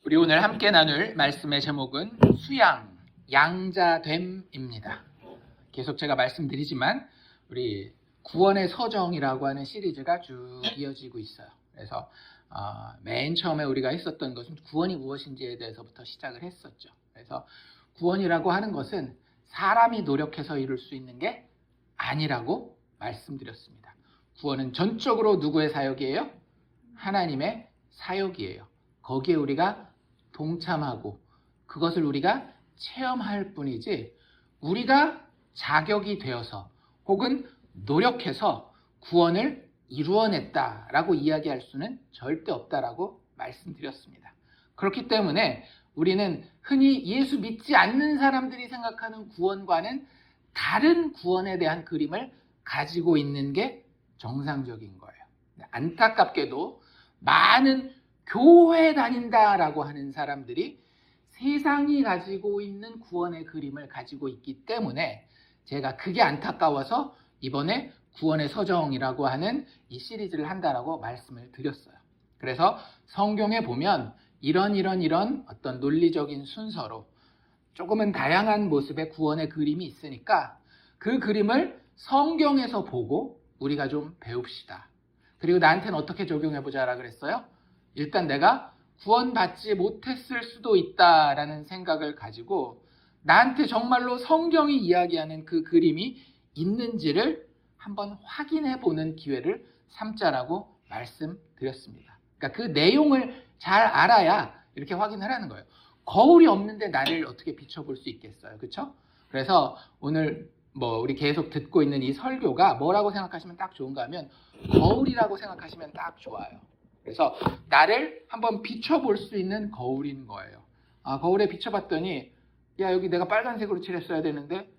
우리 오늘 함께 나눌 말씀의 제목은 수양, 양자됨입니다. 계속 제가 말씀드리지만 우리 구원의 서정이라고 하는 시리즈가 쭉 이어지고 있어요. 그래서 맨 처음에 우리가 했었던 것은 구원이 무엇인지에 대해서부터 시작을 했었죠. 그래서 구원이라고 하는 것은 사람이 노력해서 이룰 수 있는 게 아니라고 말씀드렸습니다. 구원은 전적으로 누구의 사역이에요? 하나님의 사역이에요. 거기에 우리가 동참하고 그것을 우리가 체험할 뿐이지 우리가 자격이 되어서 혹은 노력해서 구원을 이루어냈다라고 이야기할 수는 절대 없다라고 말씀드렸습니다. 그렇기 때문에 우리는 흔히 예수 믿지 않는 사람들이 생각하는 구원과는 다른 구원에 대한 그림을 가지고 있는 게 정상적인 거예요. 안타깝게도 많은 교회 다닌다라고 하는 사람들이 세상이 가지고 있는 구원의 그림을 가지고 있기 때문에 제가 그게 안타까워서 이번에 구원의 서정이라고 하는 이 시리즈를 한다라고 말씀을 드렸어요. 그래서 성경에 보면 이런 어떤 논리적인 순서로 조금은 다양한 모습의 구원의 그림이 있으니까 그 그림을 성경에서 보고 우리가 좀 배웁시다. 그리고 나한테는 어떻게 적용해보자라 그랬어요? 일단 내가 구원받지 못했을 수도 있다라는 생각을 가지고 나한테 정말로 성경이 이야기하는 그 그림이 있는지를 한번 확인해 보는 기회를 삼자라고 말씀드렸습니다. 그러니까 그 내용을 잘 알아야 이렇게 확인을 하는 거예요. 거울이 없는데 나를 어떻게 비춰볼 수 있겠어요? 그렇죠? 그래서 오늘 우리 계속 듣고 있는 이 설교가 뭐라고 생각하시면 딱 좋은가 하면 거울이라고 생각하시면 딱 좋아요. 그래서 나를 한번 비춰볼 수 있는 거울인 거예요. 거울에 비춰봤더니 야, 여기 내가 빨간색으로 칠했어야 되는데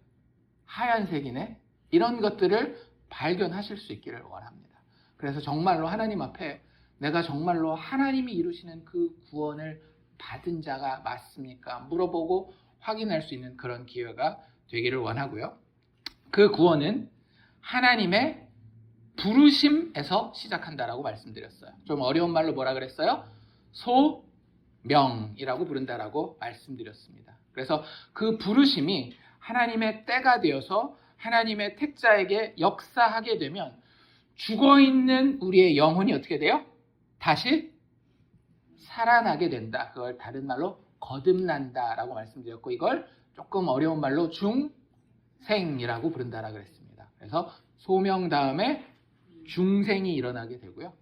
하얀색이네. 이런 것들을 발견하실 수 있기를 원합니다. 그래서 정말로 하나님 앞에 내가 정말로 하나님이 이루시는 그 구원을 받은 자가 맞습니까? 물어보고 확인할 수 있는 그런 기회가 되기를 원하고요. 그 구원은 하나님의 부르심에서 시작한다라고 말씀드렸어요. 좀 어려운 말로 뭐라 그랬어요? 소명이라고 부른다라고 말씀드렸습니다. 그래서 그 부르심이 하나님의 때가 되어서 하나님의 택자에게 역사하게 되면 죽어있는 우리의 영혼이 어떻게 돼요? 다시 살아나게 된다. 그걸 다른 말로 거듭난다라고 말씀드렸고 이걸 조금 어려운 말로 중생이라고 부른다라고 그랬습니다. 그래서 소명 다음에 중생이 일어나게 되고요.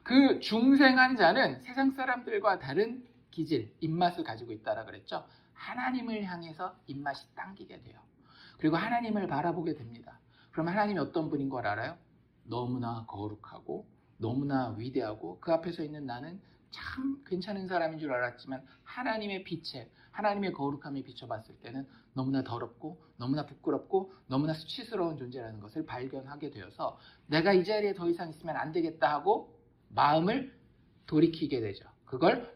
그 중생한 자는 세상 사람들과 다른 기질, 입맛을 가지고 있다라고 그랬죠. 하나님을 향해서 입맛이 당기게 돼요. 그리고 하나님을 바라보게 됩니다. 그럼 하나님이 어떤 분인 걸 알아요? 너무나 거룩하고 너무나 위대하고 그 앞에 서 있는 나는 참 괜찮은 사람인 줄 알았지만 하나님의 빛에 하나님의 거룩함에 비춰봤을 때는 너무나 더럽고 너무나 부끄럽고 너무나 수치스러운 존재라는 것을 발견하게 되어서 내가 이 자리에 더 이상 있으면 안 되겠다 하고 마음을 돌이키게 되죠. 그걸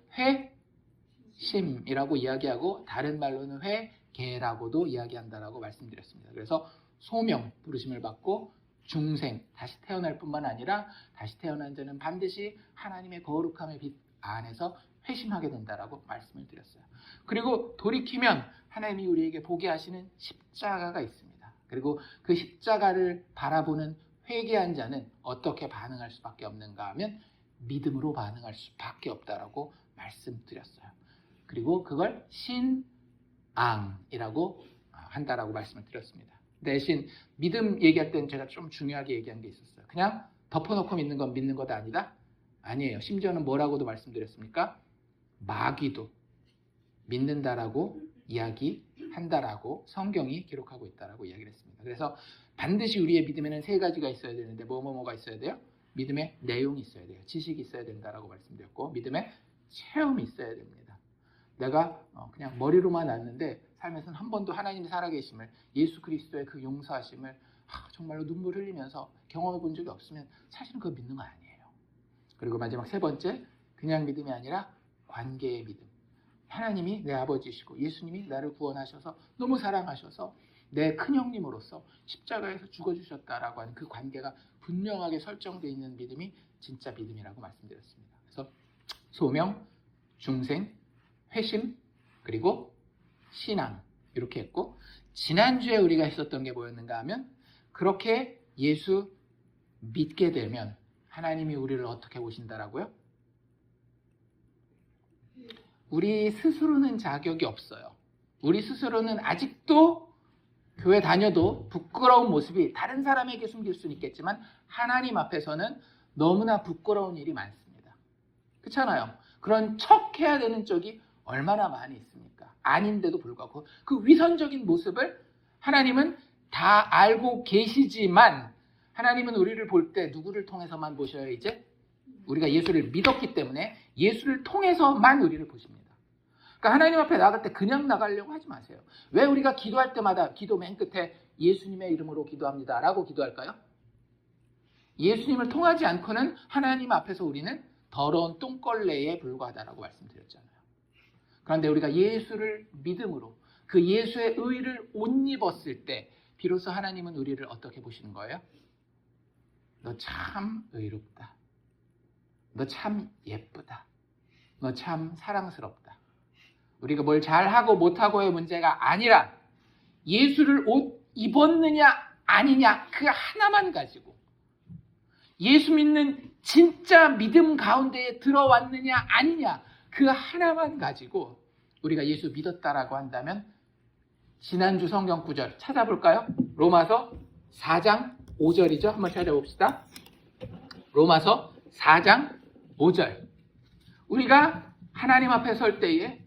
회심이라고 이야기하고 다른 말로는 회개라고도 이야기한다라고 말씀드렸습니다. 그래서 소명, 부르심을 받고 중생, 다시 태어날 뿐만 아니라 다시 태어난 자는 반드시 하나님의 거룩함의 빛 안에서 회심하게 된다라고 말씀을 드렸어요. 그리고 돌이키면 하나님이 우리에게 보게 하시는 십자가가 있습니다. 그리고 그 십자가를 바라보는 회개한 자는 어떻게 반응할 수밖에 없는가 하면 믿음으로 반응할 수밖에 없다라고 말씀드렸어요. 그리고 그걸 신앙이라고 한다라고 말씀을 드렸습니다. 대신 믿음 얘기할 때는 제가 좀 중요하게 얘기한 게 있었어요. 그냥 덮어놓고 믿는 건 믿는 것 아니다? 아니에요. 심지어는 뭐라고도 말씀드렸습니까? 마귀도 믿는다라고 이야기한다라고 성경이 기록하고 있다라고 이야기를 했습니다. 그래서 반드시 우리의 믿음에는 세 가지가 있어야 되는데 뭐가 있어야 돼요? 믿음의 내용이 있어야 돼요. 지식이 있어야 된다라고 말씀드렸고 믿음의 체험이 있어야 됩니다. 내가 그냥 머리로만 알는데 삶에서는 한 번도 하나님의 살아계심을 예수 그리스도의 그 용서하심을 정말로 눈물 흘리면서 경험해 본 적이 없으면 사실은 그거 믿는 거 아니에요. 그리고 마지막 세 번째, 그냥 믿음이 아니라 관계의 믿음. 하나님이 내 아버지시고 예수님이 나를 구원하셔서 너무 사랑하셔서 내 큰형님으로서 십자가에서 죽어주셨다라고 하는 그 관계가 분명하게 설정되어 있는 믿음이 진짜 믿음이라고 말씀드렸습니다. 그래서 소명, 중생, 회심, 그리고 신앙 이렇게 했고, 지난주에 우리가 했었던 게 뭐였는가 하면, 그렇게 예수 믿게 되면 하나님이 우리를 어떻게 보신다라고요? 우리 스스로는 자격이 없어요. 우리 스스로는 아직도 교회 다녀도 부끄러운 모습이 다른 사람에게 숨길 수는 있겠지만 하나님 앞에서는 너무나 부끄러운 일이 많습니다. 그렇잖아요. 그런 척 해야 되는 쪽이 얼마나 많이 있습니까? 아닌데도 불구하고 그 위선적인 모습을 하나님은 다 알고 계시지만, 하나님은 우리를 볼 때 누구를 통해서만 보셔요? 이제 우리가 예수를 믿었기 때문에 예수를 통해서만 우리를 보십니다. 그러니까 하나님 앞에 나갈 때 그냥 나가려고 하지 마세요. 왜 우리가 기도할 때마다 기도 맨 끝에 예수님의 이름으로 기도합니다 라고 기도할까요? 예수님을 통하지 않고는 하나님 앞에서 우리는 더러운 똥걸레에 불과하다라고 말씀드렸잖아요. 그런데 우리가 예수를 믿음으로 그 예수의 의를 옷 입었을 때 비로소 하나님은 우리를 어떻게 보시는 거예요? 너 참 의롭다. 너 참 예쁘다. 너 참 사랑스럽다. 우리가 뭘 잘하고 못하고의 문제가 아니라 예수를 옷 입었느냐 아니냐 그 하나만 가지고, 예수 믿는 진짜 믿음 가운데에 들어왔느냐 아니냐 그 하나만 가지고 우리가 예수 믿었다라고 한다면, 지난주 성경 구절 찾아볼까요? 로마서 4장 5절이죠. 한번 찾아봅시다. 로마서 4장 5절. 우리가 하나님 앞에 설 때에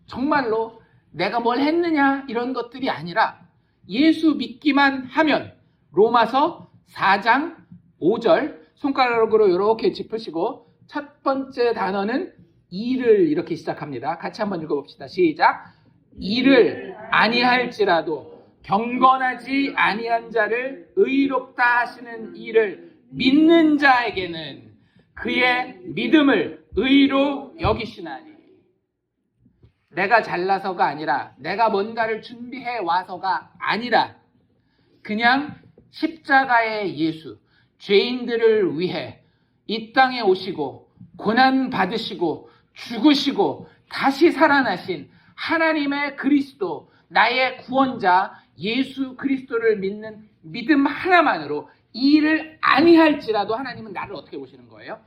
정말로 내가 뭘 했느냐 이런 것들이 아니라 예수 믿기만 하면, 로마서 4장 5절 손가락으로 이렇게 짚으시고 첫 번째 단어는 이를 이렇게 시작합니다. 같이 한번 읽어봅시다. 시작. 이를 아니할지라도 경건하지 아니한 자를 의롭다 하시는 이를 믿는 자에게는 그의 믿음을 의로 여기시나니. 내가 잘나서가 아니라, 내가 뭔가를 준비해 와서가 아니라, 그냥 십자가의 예수, 죄인들을 위해 이 땅에 오시고 고난 받으시고 죽으시고 다시 살아나신 하나님의 그리스도, 나의 구원자 예수 그리스도를 믿는 믿음 하나만으로 이 일을 아니할지라도 하나님은 나를 어떻게 보시는 거예요?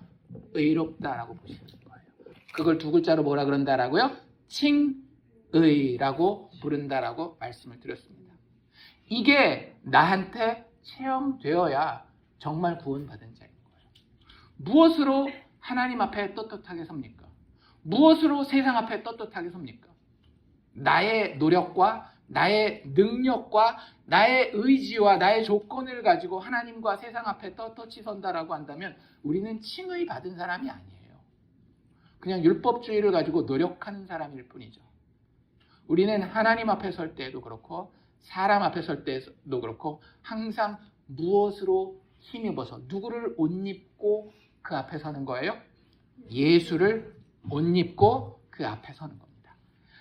의롭다라고 보시는 거예요. 그걸 두 글자로 뭐라 그런다라고요? 칭의라고 부른다라고 말씀을 드렸습니다. 이게 나한테 체험되어야 정말 구원받은 자인 거예요. 무엇으로 하나님 앞에 떳떳하게 섭니까? 무엇으로 세상 앞에 떳떳하게 섭니까? 나의 노력과 나의 능력과 나의 의지와 나의 조건을 가지고 하나님과 세상 앞에 떳떳이 선다라고 한다면 우리는 칭의 받은 사람이 아니에요. 그냥 율법주의를 가지고 노력하는 사람일 뿐이죠. 우리는 하나님 앞에 설 때에도 그렇고 사람 앞에 설 때도 그렇고 항상 무엇으로 힘입어서 누구를 옷 입고 그 앞에 서는 거예요? 예수를 옷 입고 그 앞에 서는 겁니다.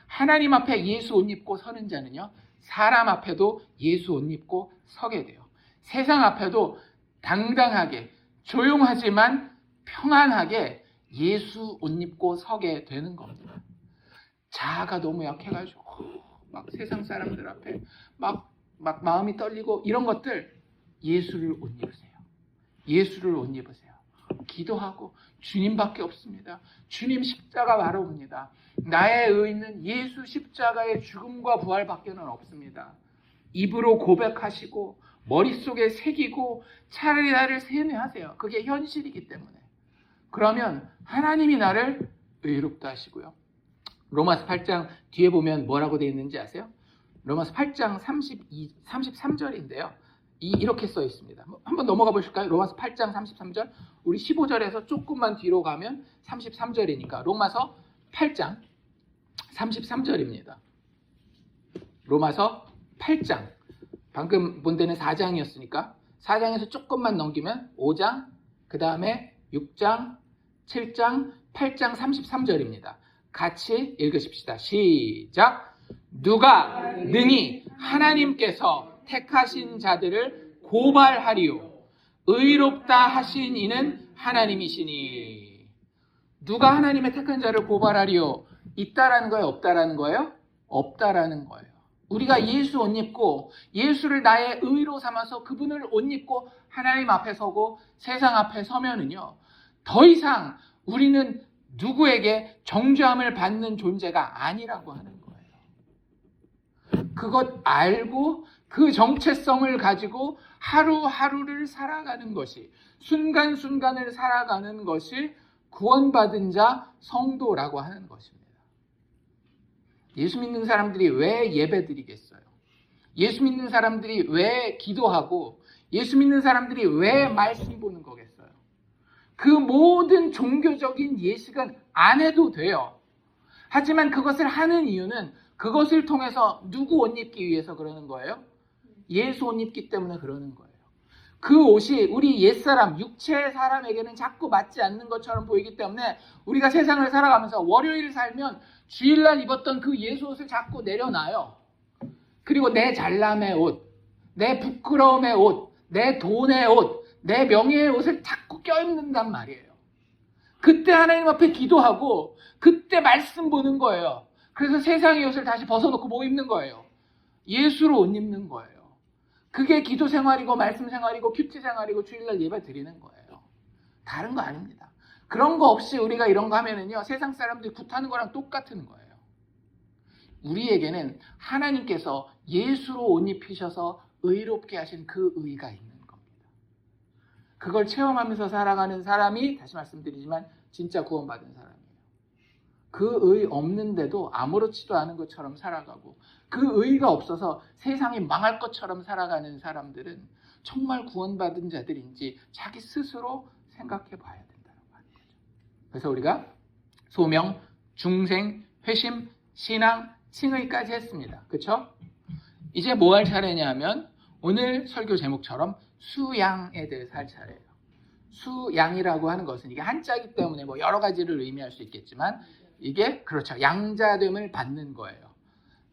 하나님 앞에 예수 옷 입고 서는 자는요, 사람 앞에도 예수 옷 입고 서게 돼요. 세상 앞에도 당당하게 조용하지만 평안하게 예수 옷 입고 서게 되는 겁니다. 자아가 너무 약해가지고 막 세상 사람들 앞에 막 마음이 떨리고 이런 것들, 예수를 옷 입으세요. 예수를 옷 입으세요. 기도하고 주님밖에 없습니다. 주님 십자가 바라옵니다. 나의 의는 예수 십자가의 죽음과 부활밖에는 없습니다. 입으로 고백하시고 머릿속에 새기고 차라리 나를 세뇌하세요. 그게 현실이기 때문에. 그러면 하나님이 나를 의롭다 하시고요. 로마서 8장 뒤에 보면 뭐라고 되어 있는지 아세요? 로마서 8장 33절인데요. 이렇게 써 있습니다. 한번 넘어가 보실까요? 로마서 8장 33절. 우리 15절에서 조금만 뒤로 가면 33절이니까 로마서 8장 33절입니다. 로마서 8장. 방금 본 데는 4장이었으니까 4장에서 조금만 넘기면 5장, 그 다음에 6장, 7장, 8장 33절입니다. 같이 읽으십시다. 시작. 누가 능히 하나님께서 택하신 자들을 고발하리요. 의롭다 하신 이는 하나님이시니. 누가 하나님의 택한 자를 고발하리요? 있다라는 거예요? 없다라는 거예요? 없다라는 거예요. 우리가 예수 옷 입고 예수를 나의 의로 삼아서 그분을 옷 입고 하나님 앞에 서고 세상 앞에 서면은요, 더 이상 우리는 누구에게 정죄함을 받는 존재가 아니라고 하는 거예요. 그것 알고 그 정체성을 가지고 하루하루를 살아가는 것이, 순간순간을 살아가는 것이 구원받은 자 성도라고 하는 것입니다. 예수 믿는 사람들이 왜 예배 드리겠어요? 예수 믿는 사람들이 왜 기도하고 예수 믿는 사람들이 왜 말씀 보는 거겠어요? 그 모든 종교적인 예식은 안 해도 돼요. 하지만 그것을 하는 이유는 그것을 통해서 누구 옷 입기 위해서 그러는 거예요? 예수 옷 입기 때문에 그러는 거예요. 그 옷이 우리 옛사람, 육체의 사람에게는 자꾸 맞지 않는 것처럼 보이기 때문에 우리가 세상을 살아가면서 월요일 살면 주일날 입었던 그 예수 옷을 자꾸 내려놔요. 그리고 내 잘남의 옷, 내 부끄러움의 옷, 내 돈의 옷, 내 명예의 옷을 자꾸 껴입는단 말이에요. 그때 하나님 앞에 기도하고 그때 말씀 보는 거예요. 그래서 세상의 옷을 다시 벗어놓고 뭐 입는 거예요? 예수로 옷 입는 거예요. 그게 기도 생활이고 말씀 생활이고 큐티 생활이고 주일날 예배 드리는 거예요. 다른 거 아닙니다. 그런 거 없이 우리가 이런 거 하면은요, 세상 사람들이 굿하는 거랑 똑같은 거예요. 우리에게는 하나님께서 예수로 옷 입히셔서 의롭게 하신 그 의가 있는 겁니다. 그걸 체험하면서 살아가는 사람이, 다시 말씀드리지만, 진짜 구원받은 사람이에요. 그 의 없는데도 아무렇지도 않은 것처럼 살아가고 그 의가 없어서 세상이 망할 것처럼 살아가는 사람들은 정말 구원받은 자들인지 자기 스스로 생각해 봐야 된다고 하는 거죠. 그래서 우리가 소명, 중생, 회심, 신앙, 칭의까지 했습니다. 그렇죠? 이제 뭐 할 차례냐면 오늘 설교 제목처럼 수양에 대해서 할 차례예요. 수양이라고 하는 것은 이게 한자이기 때문에 뭐 여러 가지를 의미할 수 있겠지만 이게 그렇죠. 양자됨을 받는 거예요.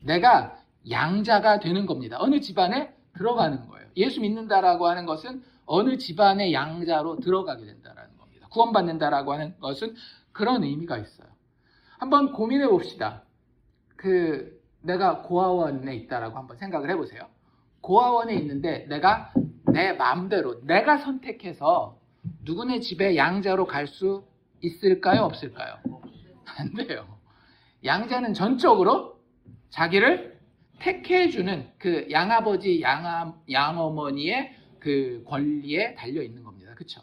내가 양자가 되는 겁니다. 어느 집안에 들어가는 거예요. 예수 믿는다라고 하는 것은 어느 집안의 양자로 들어가게 된다라는 겁니다. 구원받는다라고 하는 것은 그런 의미가 있어요. 한번 고민해 봅시다. 내가 고아원에 있다라고 한번 생각을 해보세요. 고아원에 있는데 내가 내 마음대로 내가 선택해서 누구네 집에 양자로 갈 수 있을까요? 없을까요? 안 돼요. 양자는 전적으로 자기를 택해주는 그 양아버지, 양어머니의 그 권리에 달려 있는 겁니다. 그렇죠?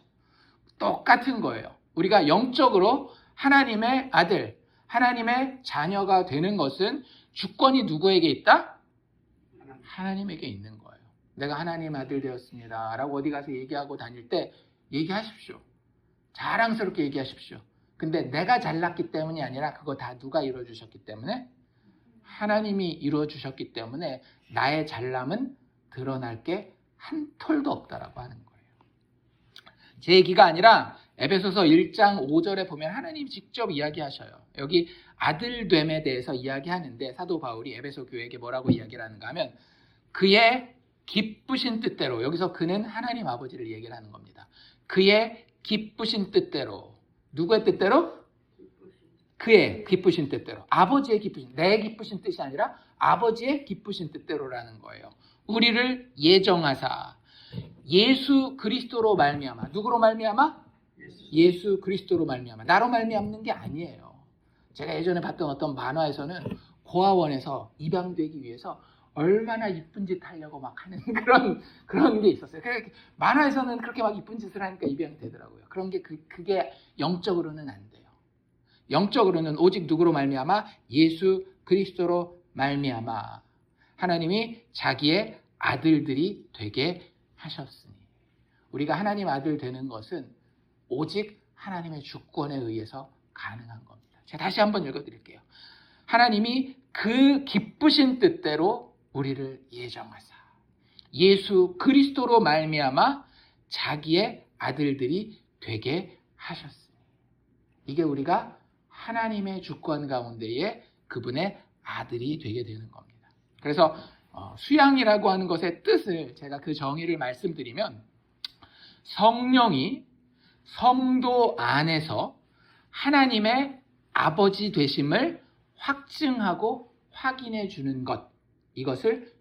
똑같은 거예요. 우리가 영적으로 하나님의 아들, 하나님의 자녀가 되는 것은 주권이 누구에게 있다? 하나님에게 있는 거예요. 내가 하나님 아들 되었습니다 라고 어디 가서 얘기하고 다닐 때 얘기하십시오. 자랑스럽게 얘기하십시오. 근데 내가 잘났기 때문이 아니라 그거 다 누가 이루어주셨기 때문에? 하나님이 이루어주셨기 때문에 나의 잘남은 드러날 게 한 톨도 없다라고 하는 거예요. 제 얘기가 아니라 에베소서 1장 5절에 보면 하나님이 직접 이야기하셔요. 여기 아들됨에 대해서 이야기하는데 사도 바울이 에베소 교회에게 뭐라고 이야기를 하는가 하면 그의 기쁘신 뜻대로, 여기서 그는 하나님 아버지를 얘기를 하는 겁니다. 그의 기쁘신 뜻대로, 누구의 뜻대로? 그의 기쁘신 뜻대로, 아버지의 기쁘신, 내 기쁘신 뜻이 아니라 아버지의 기쁘신 뜻대로라는 거예요. 우리를 예정하사 예수 그리스도로 말미암아, 누구로 말미암아? 예수 그리스도로 말미암아. 나로 말미암는 게 아니에요. 제가 예전에 봤던 어떤 만화에서는 고아원에서 입양되기 위해서 얼마나 이쁜 짓 하려고 막 하는 그런 게 있었어요. 만화에서는 그렇게 막 이쁜 짓을 하니까 입양이 되더라고요. 그런 게 그게 영적으로는 안 돼요. 영적으로는 오직 누구로 말미암아? 예수 그리스도로 말미암아 하나님이 자기의 아들들이 되게 하셨으니, 우리가 하나님 아들 되는 것은 오직 하나님의 주권에 의해서 가능한 겁니다. 제가 다시 한번 읽어드릴게요. 하나님이 그 기쁘신 뜻대로 우리를 예정하사 예수 그리스도로 말미암아 자기의 아들들이 되게 하셨으니, 이게 우리가 하나님의 주권 가운데에 그분의 아들이 되게 되는 겁니다. 그래서 수양이라고 하는 것의 뜻을 제가 그 정의를 말씀드리면, 성령이 성도 안에서 하나님의 아버지 되심을 확증하고 확인해 주는 것, 이것을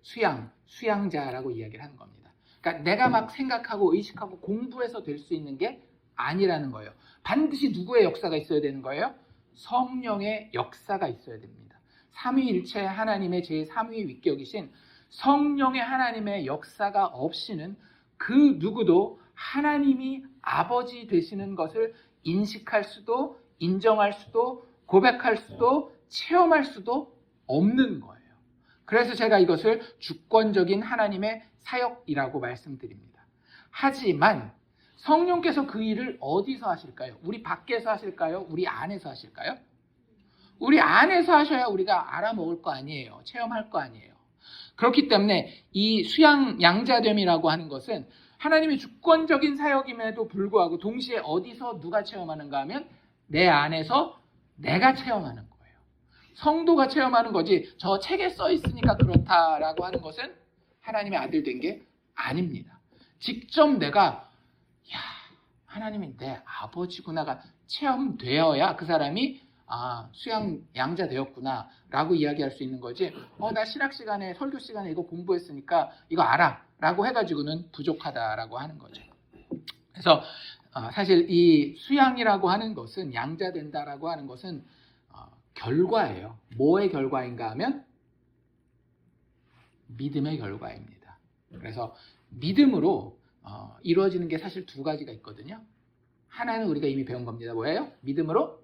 수양자라고 이야기를 하는 겁니다. 그러니까 내가 막 생각하고 의식하고 공부해서 될 수 있는 게 아니라는 거예요. 반드시 누구의 역사가 있어야 되는 거예요? 성령의 역사가 있어야 됩니다. 삼위일체 하나님의 제3위 위격이신 성령의 하나님의 역사가 없이는 그 누구도 하나님이 아버지 되시는 것을 인식할 수도, 인정할 수도, 고백할 수도, 체험할 수도 없는 거예요. 그래서 제가 이것을 주권적인 하나님의 사역이라고 말씀드립니다. 하지만 성령께서 그 일을 어디서 하실까요? 우리 밖에서 하실까요? 우리 안에서 하실까요? 우리 안에서 하셔야 우리가 알아먹을 거 아니에요. 체험할 거 아니에요. 그렇기 때문에 이 수양 양자됨이라고 하는 것은 하나님의 주권적인 사역임에도 불구하고 동시에 어디서 누가 체험하는가 하면 내 안에서 내가 체험하는 거예요. 성도가 체험하는 거지 저 책에 써 있으니까 그렇다라고 하는 것은 하나님의 아들 된 게 아닙니다. 직접 내가 하나님이 내 아버지구나가 체험되어야 그 사람이 수양 양자 되었구나 라고 이야기할 수 있는 거지 나 신학 시간에 설교 시간에 이거 공부했으니까 이거 알아 라고 해가지고는 부족하다라고 하는 거죠. 그래서 사실 이 수양이라고 하는 것은 양자 된다라고 하는 것은 결과예요. 뭐의 결과인가 하면 믿음의 결과입니다. 그래서 믿음으로 이루어지는 게 사실 두 가지가 있거든요. 하나는 우리가 이미 배운 겁니다. 뭐예요? 믿음으로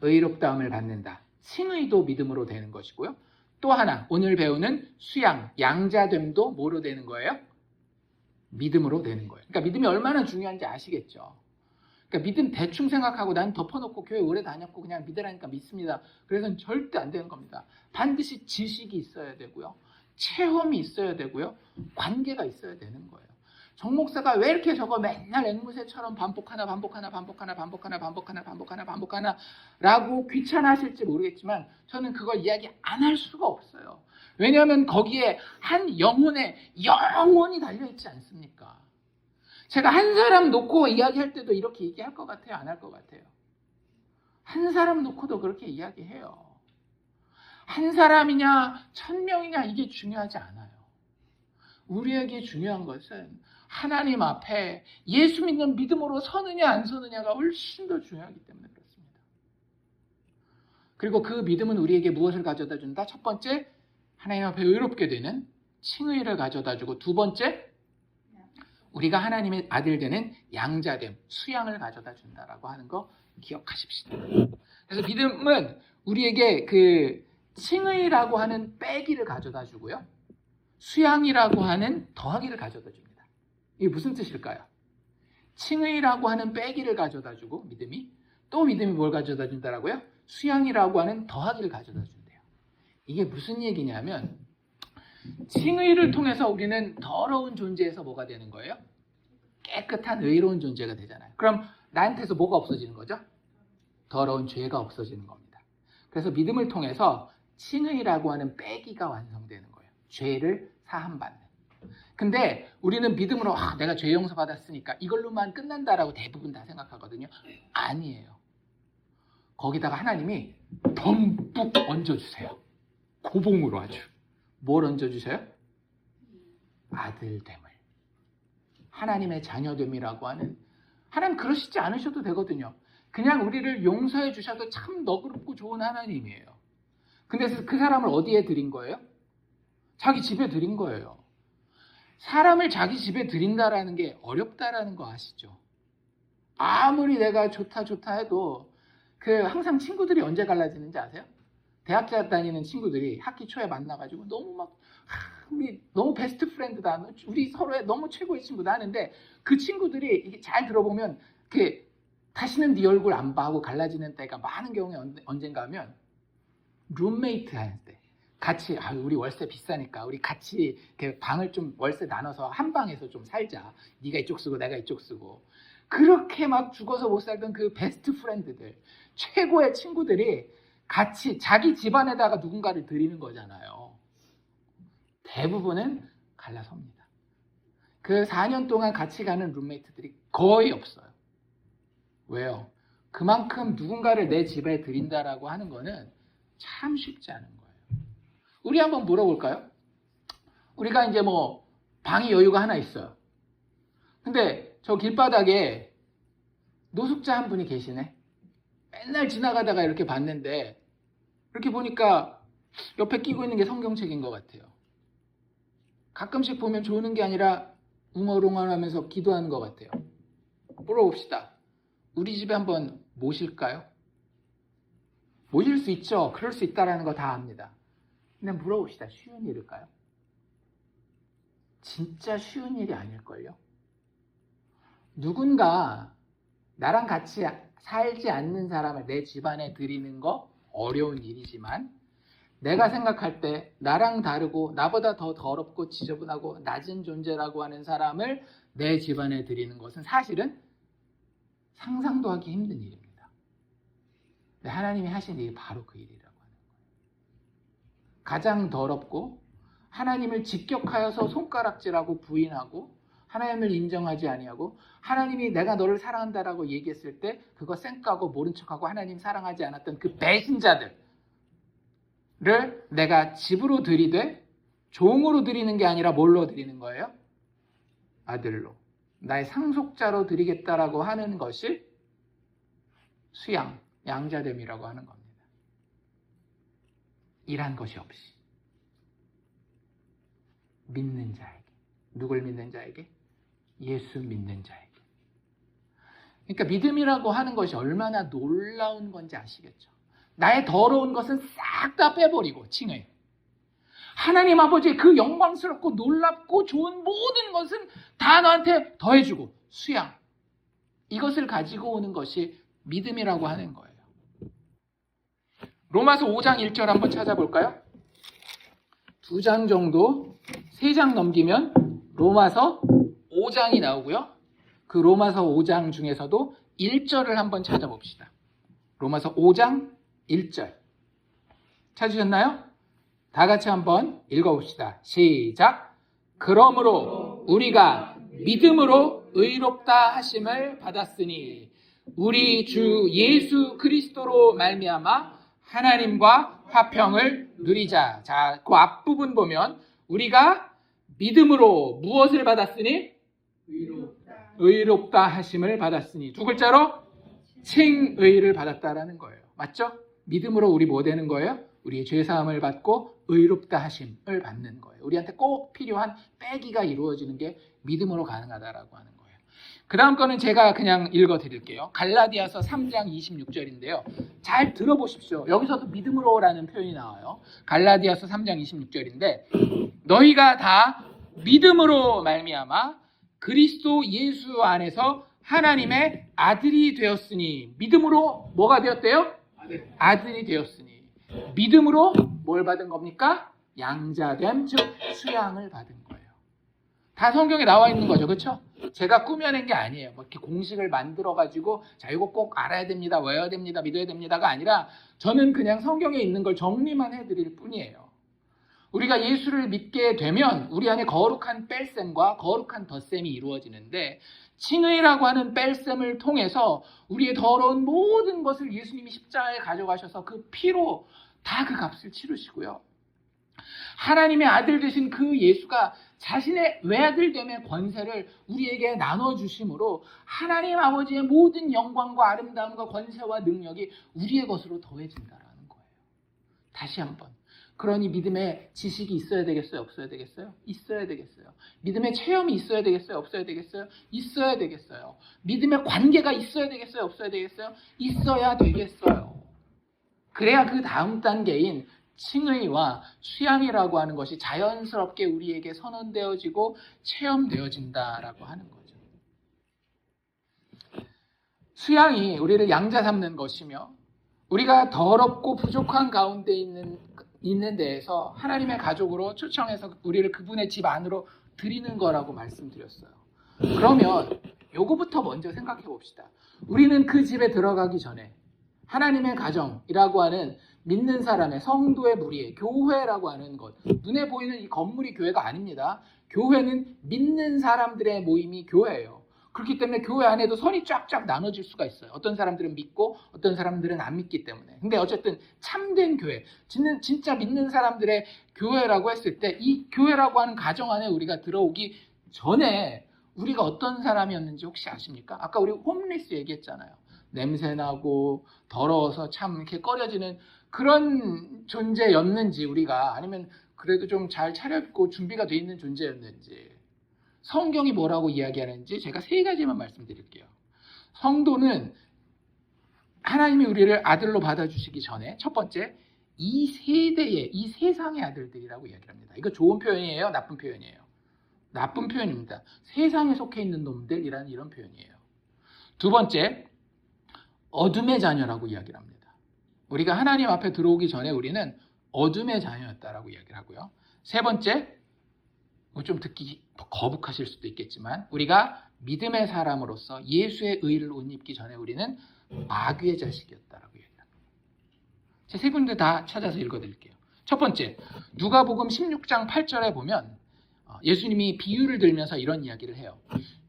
의롭다함을 받는다. 칭의도 믿음으로 되는 것이고요. 또 하나 오늘 배우는 수양, 양자됨도 뭐로 되는 거예요? 믿음으로 되는 거예요. 그러니까 믿음이 얼마나 중요한지 아시겠죠? 그러니까 믿음 대충 생각하고 난 덮어놓고 교회 오래 다녔고 그냥 믿으라니까 믿습니다. 그래서는 절대 안 되는 겁니다. 반드시 지식이 있어야 되고요. 체험이 있어야 되고요. 관계가 있어야 되는 거예요. 정 목사가 왜 이렇게 저거 맨날 앵무새처럼 반복하나 라고 귀찮아하실지 모르겠지만 저는 그걸 이야기 안 할 수가 없어요. 왜냐하면 거기에 한 영혼이 달려있지 않습니까? 제가 한 사람 놓고 이야기할 때도 이렇게 얘기할 것 같아요? 안 할 것 같아요? 한 사람 놓고도 그렇게 이야기해요. 한 사람이냐 1000명이냐 이게 중요하지 않아요. 우리에게 중요한 것은 하나님 앞에 예수 믿는 믿음으로 서느냐 안 서느냐가 훨씬 더 중요하기 때문에 그렇습니다. 그리고 그 믿음은 우리에게 무엇을 가져다 준다? 첫 번째, 하나님 앞에 의롭게 되는 칭의를 가져다 주고, 두 번째, 우리가 하나님의 아들 되는 양자됨, 수양을 가져다 준다라고 하는 거 기억하십시다. 그래서 믿음은 우리에게 그 칭의라고 하는 빼기를 가져다 주고요. 수양이라고 하는 더하기를 가져다 줍니다. 이게 무슨 뜻일까요? 칭의라고 하는 빼기를 가져다 주고 믿음이 또 믿음이 뭘 가져다 준다라고요? 수양이라고 하는 더하기를 가져다 준대요. 이게 무슨 얘기냐면 칭의를 통해서 우리는 더러운 존재에서 뭐가 되는 거예요? 깨끗한 의로운 존재가 되잖아요. 그럼 나한테서 뭐가 없어지는 거죠? 더러운 죄가 없어지는 겁니다. 그래서 믿음을 통해서 칭의라고 하는 빼기가 완성되는 거예요. 죄를 사함받는. 근데 우리는 믿음으로 내가 죄 용서 받았으니까 이걸로만 끝난다라고 대부분 다 생각하거든요. 아니에요. 거기다가 하나님이 덤뿍 얹어주세요. 고봉으로 아주. 뭘 얹어주세요? 아들됨을. 하나님의 자녀됨이라고 하는, 하나님 그러시지 않으셔도 되거든요. 그냥 우리를 용서해 주셔도 참 너그럽고 좋은 하나님이에요. 근데 그 사람을 어디에 드린 거예요? 자기 집에 드린 거예요. 사람을 자기 집에 들인다라는 게 어렵다라는 거 아시죠? 아무리 내가 좋다 해도 항상 친구들이 언제 갈라지는지 아세요? 대학 다니는 친구들이 학기 초에 만나가지고 너무 우리 너무 베스트 프렌드다, 우리 서로의 너무 최고의 친구다 하는데 그 친구들이 이게 잘 들어보면 다시는 네 얼굴 안 봐 하고 갈라지는 때가 많은 경우에 언젠가 하면 룸메이트 할 때 같이 우리 월세 비싸니까 우리 같이 방을 좀 월세 나눠서 한 방에서 좀 살자. 네가 이쪽 쓰고 내가 이쪽 쓰고. 그렇게 막 죽어서 못 살던 그 베스트 프렌드들, 최고의 친구들이 같이 자기 집안에다가 누군가를 들이는 거잖아요. 대부분은 갈라섭니다. 그 4년 동안 같이 가는 룸메이트들이 거의 없어요. 왜요? 그만큼 누군가를 내 집에 들인다라고 하는 거는 참 쉽지 않은 거예요. 우리 한번 물어볼까요? 우리가 이제 뭐 방이 여유가 하나 있어요. 근데 저 길바닥에 노숙자 한 분이 계시네. 맨날 지나가다가 이렇게 봤는데 이렇게 보니까 옆에 끼고 있는 게 성경책인 것 같아요. 가끔씩 보면 조는 게 아니라 웅얼웅얼하면서 기도하는 것 같아요. 물어봅시다. 우리 집에 한번 모실까요? 모실 수 있죠. 그럴 수 있다라는 거 다 압니다. 근데 물어봅시다. 쉬운 일일까요? 진짜 쉬운 일이 아닐걸요? 누군가 나랑 같이 살지 않는 사람을 내 집안에 들이는 거 어려운 일이지만 내가 생각할 때 나랑 다르고 나보다 더 더럽고 지저분하고 낮은 존재라고 하는 사람을 내 집안에 들이는 것은 사실은 상상도 하기 힘든 일입니다. 근데 하나님이 하신 일이 바로 그 일이라고 하는 거예요. 가장 더럽고 하나님을 직격하여서 손가락질하고 부인하고 하나님을 인정하지 아니하고 하나님이 내가 너를 사랑한다라고 얘기했을 때 그거 쌩까고 모른 척하고 하나님 사랑하지 않았던 그 배신자들을 내가 집으로 들이되 종으로 들이는 게 아니라 뭘로 들이는 거예요? 아들로. 나의 상속자로 드리겠다라고 하는 것이 수양, 양자됨이라고 하는 겁니다. 일한 것이 없이 믿는 자에게. 누굴 믿는 자에게? 예수 믿는 자에게. 그러니까 믿음이라고 하는 것이 얼마나 놀라운 건지 아시겠죠? 나의 더러운 것은 싹 다 빼버리고 칭해. 하나님 아버지의 그 영광스럽고 놀랍고 좋은 모든 것은 다 너한테 더해주고 수양. 이것을 가지고 오는 것이 믿음이라고 하는 거예요. 로마서 5장 1절 한번 찾아볼까요? 2장 정도, 3장 넘기면 로마서 5장이 나오고요. 그 로마서 5장 중에서도 1절을 한번 찾아봅시다. 로마서 5장 1절. 찾으셨나요? 다 같이 한번 읽어봅시다. 시작. 그러므로 우리가 믿음으로 의롭다 하심을 받았으니 우리 주 예수 그리스도로 말미암아 하나님과 화평을 누리자. 자, 그 앞부분 보면 우리가 믿음으로 무엇을 받았으니? 의롭다 하심을 받았으니 두 글자로 칭의를 받았다라는 거예요. 맞죠? 믿음으로 우리 뭐 되는 거예요? 우리의 죄사함을 받고 의롭다 하심을 받는 거예요. 우리한테 꼭 필요한 빼기가 이루어지는 게 믿음으로 가능하다라고 하는 거예요. 그 다음 거는 제가 그냥 읽어드릴게요. 갈라디아서 3장 26절인데요. 잘 들어보십시오. 여기서도 믿음으로라는 표현이 나와요. 갈라디아서 3장 26절인데 너희가 다 믿음으로 말미암아 그리스도 예수 안에서 하나님의 아들이 되었으니 믿음으로 뭐가 되었대요? 아들이 되었으니 믿음으로 뭘 받은 겁니까? 양자됨, 즉 수양을 받은 거예요. 다 성경에 나와 있는 거죠. 그렇죠? 제가 꾸며낸 게 아니에요. 뭐 이렇게 공식을 만들어가지고 자 이거 꼭 알아야 됩니다, 외워야 됩니다, 믿어야 됩니다가 아니라 저는 그냥 성경에 있는 걸 정리만 해드릴 뿐이에요. 우리가 예수를 믿게 되면 우리 안에 거룩한 뺄셈과 거룩한 덧셈이 이루어지는데 칭의라고 하는 뺄셈을 통해서 우리의 더러운 모든 것을 예수님이 십자가에 가져가셔서 그 피로 다 그 값을 치르시고요. 하나님의 아들 되신 그 예수가 자신의 외아들됨의 권세를 우리에게 나눠주심으로 하나님 아버지의 모든 영광과 아름다움과 권세와 능력이 우리의 것으로 더해진다는 거예요. 다시 한번. 그러니 믿음의 지식이 있어야 되겠어요? 없어야 되겠어요? 있어야 되겠어요. 믿음의 체험이 있어야 되겠어요? 없어야 되겠어요? 있어야 되겠어요. 믿음의 관계가 있어야 되겠어요? 없어야 되겠어요? 있어야 되겠어요. 그래야 그 다음 단계인 칭의와 수양이라고 하는 것이 자연스럽게 우리에게 선언되어지고 체험되어진다라고 하는 거죠. 수양이 우리를 양자 삼는 것이며 우리가 더럽고 부족한 가운데 있는 데에서 하나님의 가족으로 초청해서 우리를 그분의 집 안으로 드리는 거라고 말씀드렸어요. 그러면 요거부터 먼저 생각해 봅시다. 우리는 그 집에 들어가기 전에 하나님의 가정이라고 하는 믿는 사람의 성도의 무리, 교회라고 하는 것, 눈에 보이는 이 건물이 교회가 아닙니다. 교회는 믿는 사람들의 모임이 교회예요. 그렇기 때문에 교회 안에도 선이 쫙쫙 나눠질 수가 있어요. 어떤 사람들은 믿고 어떤 사람들은 안 믿기 때문에. 근데 어쨌든 참된 교회, 진짜 믿는 사람들의 교회라고 했을 때 이 교회라고 하는 가정 안에 우리가 들어오기 전에 우리가 어떤 사람이었는지 혹시 아십니까? 아까 우리 홈리스 얘기했잖아요. 냄새나고 더러워서 참 이렇게 꺼려지는 그런 존재였는지 우리가, 아니면 그래도 좀 잘 차려입고 준비가 돼 있는 존재였는지, 성경이 뭐라고 이야기하는지 제가 3가지만 말씀드릴게요. 성도는 하나님이 우리를 아들로 받아주시기 전에 첫 번째, 이 세대의, 이 세상의 아들들이라고 이야기를 합니다. 이거 좋은 표현이에요? 나쁜 표현이에요? 나쁜 표현입니다. 세상에 속해 있는 놈들이라는 이런 표현이에요. 두 번째, 어둠의 자녀라고 이야기를 합니다. 우리가 하나님 앞에 들어오기 전에 우리는 어둠의 자녀였다라고 이야기를 하고요. 세 번째, 좀 듣기 거북하실 수도 있겠지만 우리가 믿음의 사람으로서 예수의 의를 옷 입기 전에 우리는 마귀의 자식이었다라고 얘기합니다. 제 3군데 다 찾아서 읽어드릴게요. 첫 번째, 누가복음 16장 8절에 보면 예수님이 비유를 들면서 이런 이야기를 해요.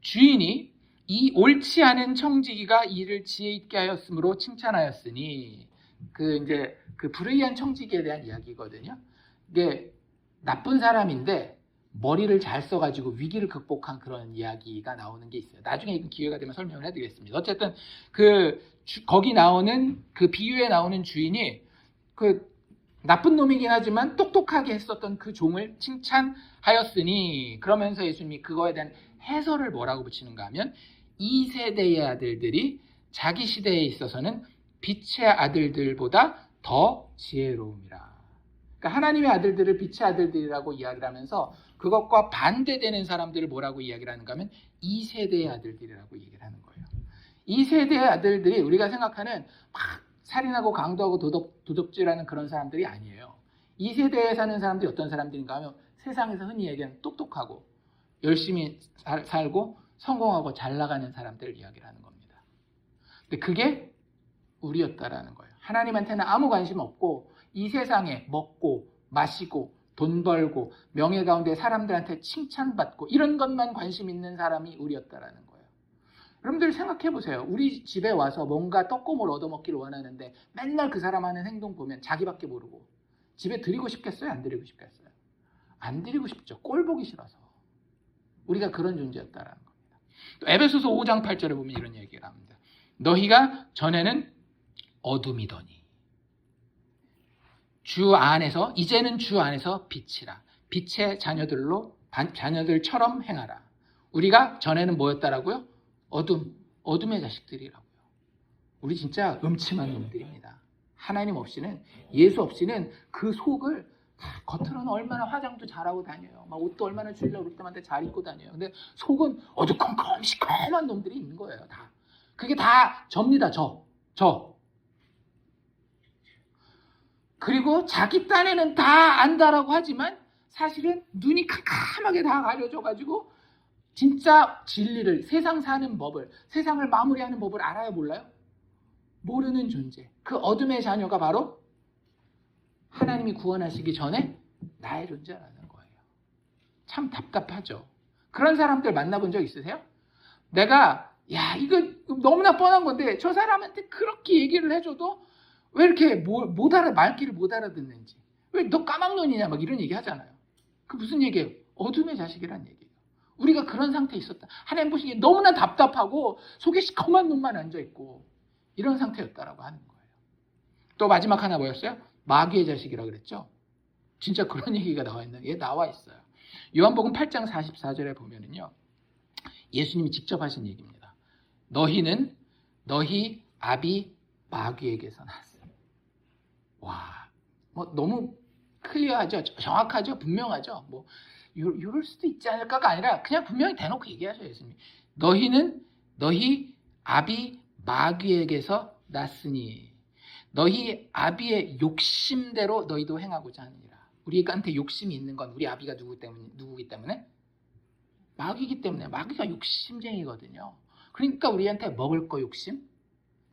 주인이 이 옳지 않은 청지기가 이를 지혜 있게 하였으므로 칭찬하였으니, 그 불의한 청지기에 대한 이야기거든요. 이게 나쁜 사람인데 머리를 잘 써가지고 위기를 극복한 그런 이야기가 나오는 게 있어요. 나중에 기회가 되면 설명을 해드리겠습니다. 어쨌든 거기 나오는 그 비유에 나오는 주인이 그 나쁜 놈이긴 하지만 똑똑하게 했었던 그 종을 칭찬하였으니, 그러면서 예수님이 그거에 대한 해설을 뭐라고 붙이는가 하면, 이 세대의 아들들이 자기 시대에 있어서는 빛의 아들들보다 더 지혜로움이라. 그러니까 하나님의 아들들을 빛의 아들들이라고 이야기를 하면서 그것과 반대되는 사람들을 뭐라고 이야기를 하는가 하면 이 세대의 아들들이라고 얘기를 하는 거예요. 이 세대의 아들들이 우리가 생각하는 막 살인하고 강도하고 도둑질하는 그런 사람들이 아니에요. 이 세대에 사는 사람들이 어떤 사람들인가 하면 세상에서 흔히 얘기하는 똑똑하고 열심히 살고 성공하고 잘 나가는 사람들을 이야기를 하는 겁니다. 근데 그게 우리였다라는 거예요. 하나님한테는 아무 관심 없고 이 세상에 먹고 마시고 돈 벌고 명예 가운데 사람들한테 칭찬받고 이런 것만 관심 있는 사람이 우리였다라는 거예요. 여러분들 생각해 보세요. 우리 집에 와서 뭔가 떡고물 얻어먹기를 원하는데 맨날 그 사람 하는 행동 보면 자기밖에 모르고 집에 드리고 싶겠어요? 안 드리고 싶겠어요? 안 드리고 싶죠. 꼴 보기 싫어서. 우리가 그런 존재였다라는 겁니다. 또 에베소서 5장 8절에 보면 이런 얘기를 합니다. 너희가 전에는 어둠이더니 이제는 주 안에서 빛이라. 빛의 자녀들처럼 행하라. 우리가 전에는 뭐였다라고요? 어둠의 자식들이라고요. 우리 진짜 음침한 놈들입니다. 하나님 없이는, 예수 없이는 그 속을, 겉으로는 얼마나 화장도 잘하고 다녀요. 막 옷도 얼마나 주일날 올 때마다 잘 입고 다녀요. 근데 속은 어두컴컴 시커먼 놈들이 있는 거예요. 다. 그게 다 접니다. 그리고 자기 딴에는 다 안다라고 하지만 사실은 눈이 캄캄하게 다 가려져가지고 진짜 진리를, 세상 사는 법을, 세상을 마무리하는 법을 알아요, 몰라요? 모르는 존재. 그 어둠의 자녀가 바로 하나님이 구원하시기 전에 나의 존재라는 거예요. 참 답답하죠. 그런 사람들 만나본 적 있으세요? 내가 이거 너무나 뻔한 건데 저 사람한테 그렇게 얘기를 해줘도 왜 이렇게 말귀를 못 알아듣는지, 왜 너 까막눈이냐 막 이런 얘기 하잖아요. 그 무슨 얘기예요? 어둠의 자식이란 얘기예요. 우리가 그런 상태에 있었다. 하나님 보시기에 너무나 답답하고 속에 시커먼 눈만 앉아있고 이런 상태였다라고 하는 거예요. 또 마지막 하나 뭐였어요? 마귀의 자식이라고 그랬죠. 진짜 그런 얘기가 나와 있어요. 요한복음 8장 44절에 보면은요, 예수님이 직접 하신 얘기입니다. 너희 아비 마귀에게서 났어요. 와, 너무 클리어하죠? 정확하죠? 분명하죠? 이럴 수도 있지 않을까가 아니라 그냥 분명히 대놓고 얘기하셔요, 예수님. 너희 아비 마귀에게서 났으니 너희 아비의 욕심대로 너희도 행하고자 하느니라. 우리한테 욕심이 있는 건 우리 아비가 누구기 때문에? 마귀이기 때문에. 마귀가 욕심쟁이거든요. 그러니까 우리한테 먹을 거 욕심,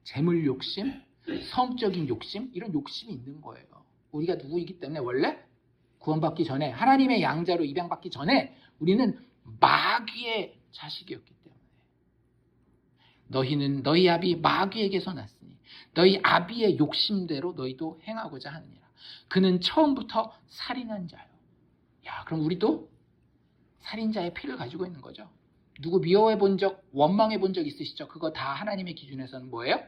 재물 욕심, 성적인 욕심, 이런 욕심이 있는 거예요. 우리가 누구이기 때문에 원래 구원받기 전에, 하나님의 양자로 입양받기 전에 우리는 마귀의 자식이었기 때문에. 너희는 너희 아비 마귀에게서 났으니 너희 아비의 욕심대로 너희도 행하고자 하느니라. 그는 처음부터 살인한 자요. 야, 그럼 우리도 살인자의 피를 가지고 있는 거죠. 누구 미워해 본 적, 원망해 본 적 있으시죠? 그거 다 하나님의 기준에서는 뭐예요?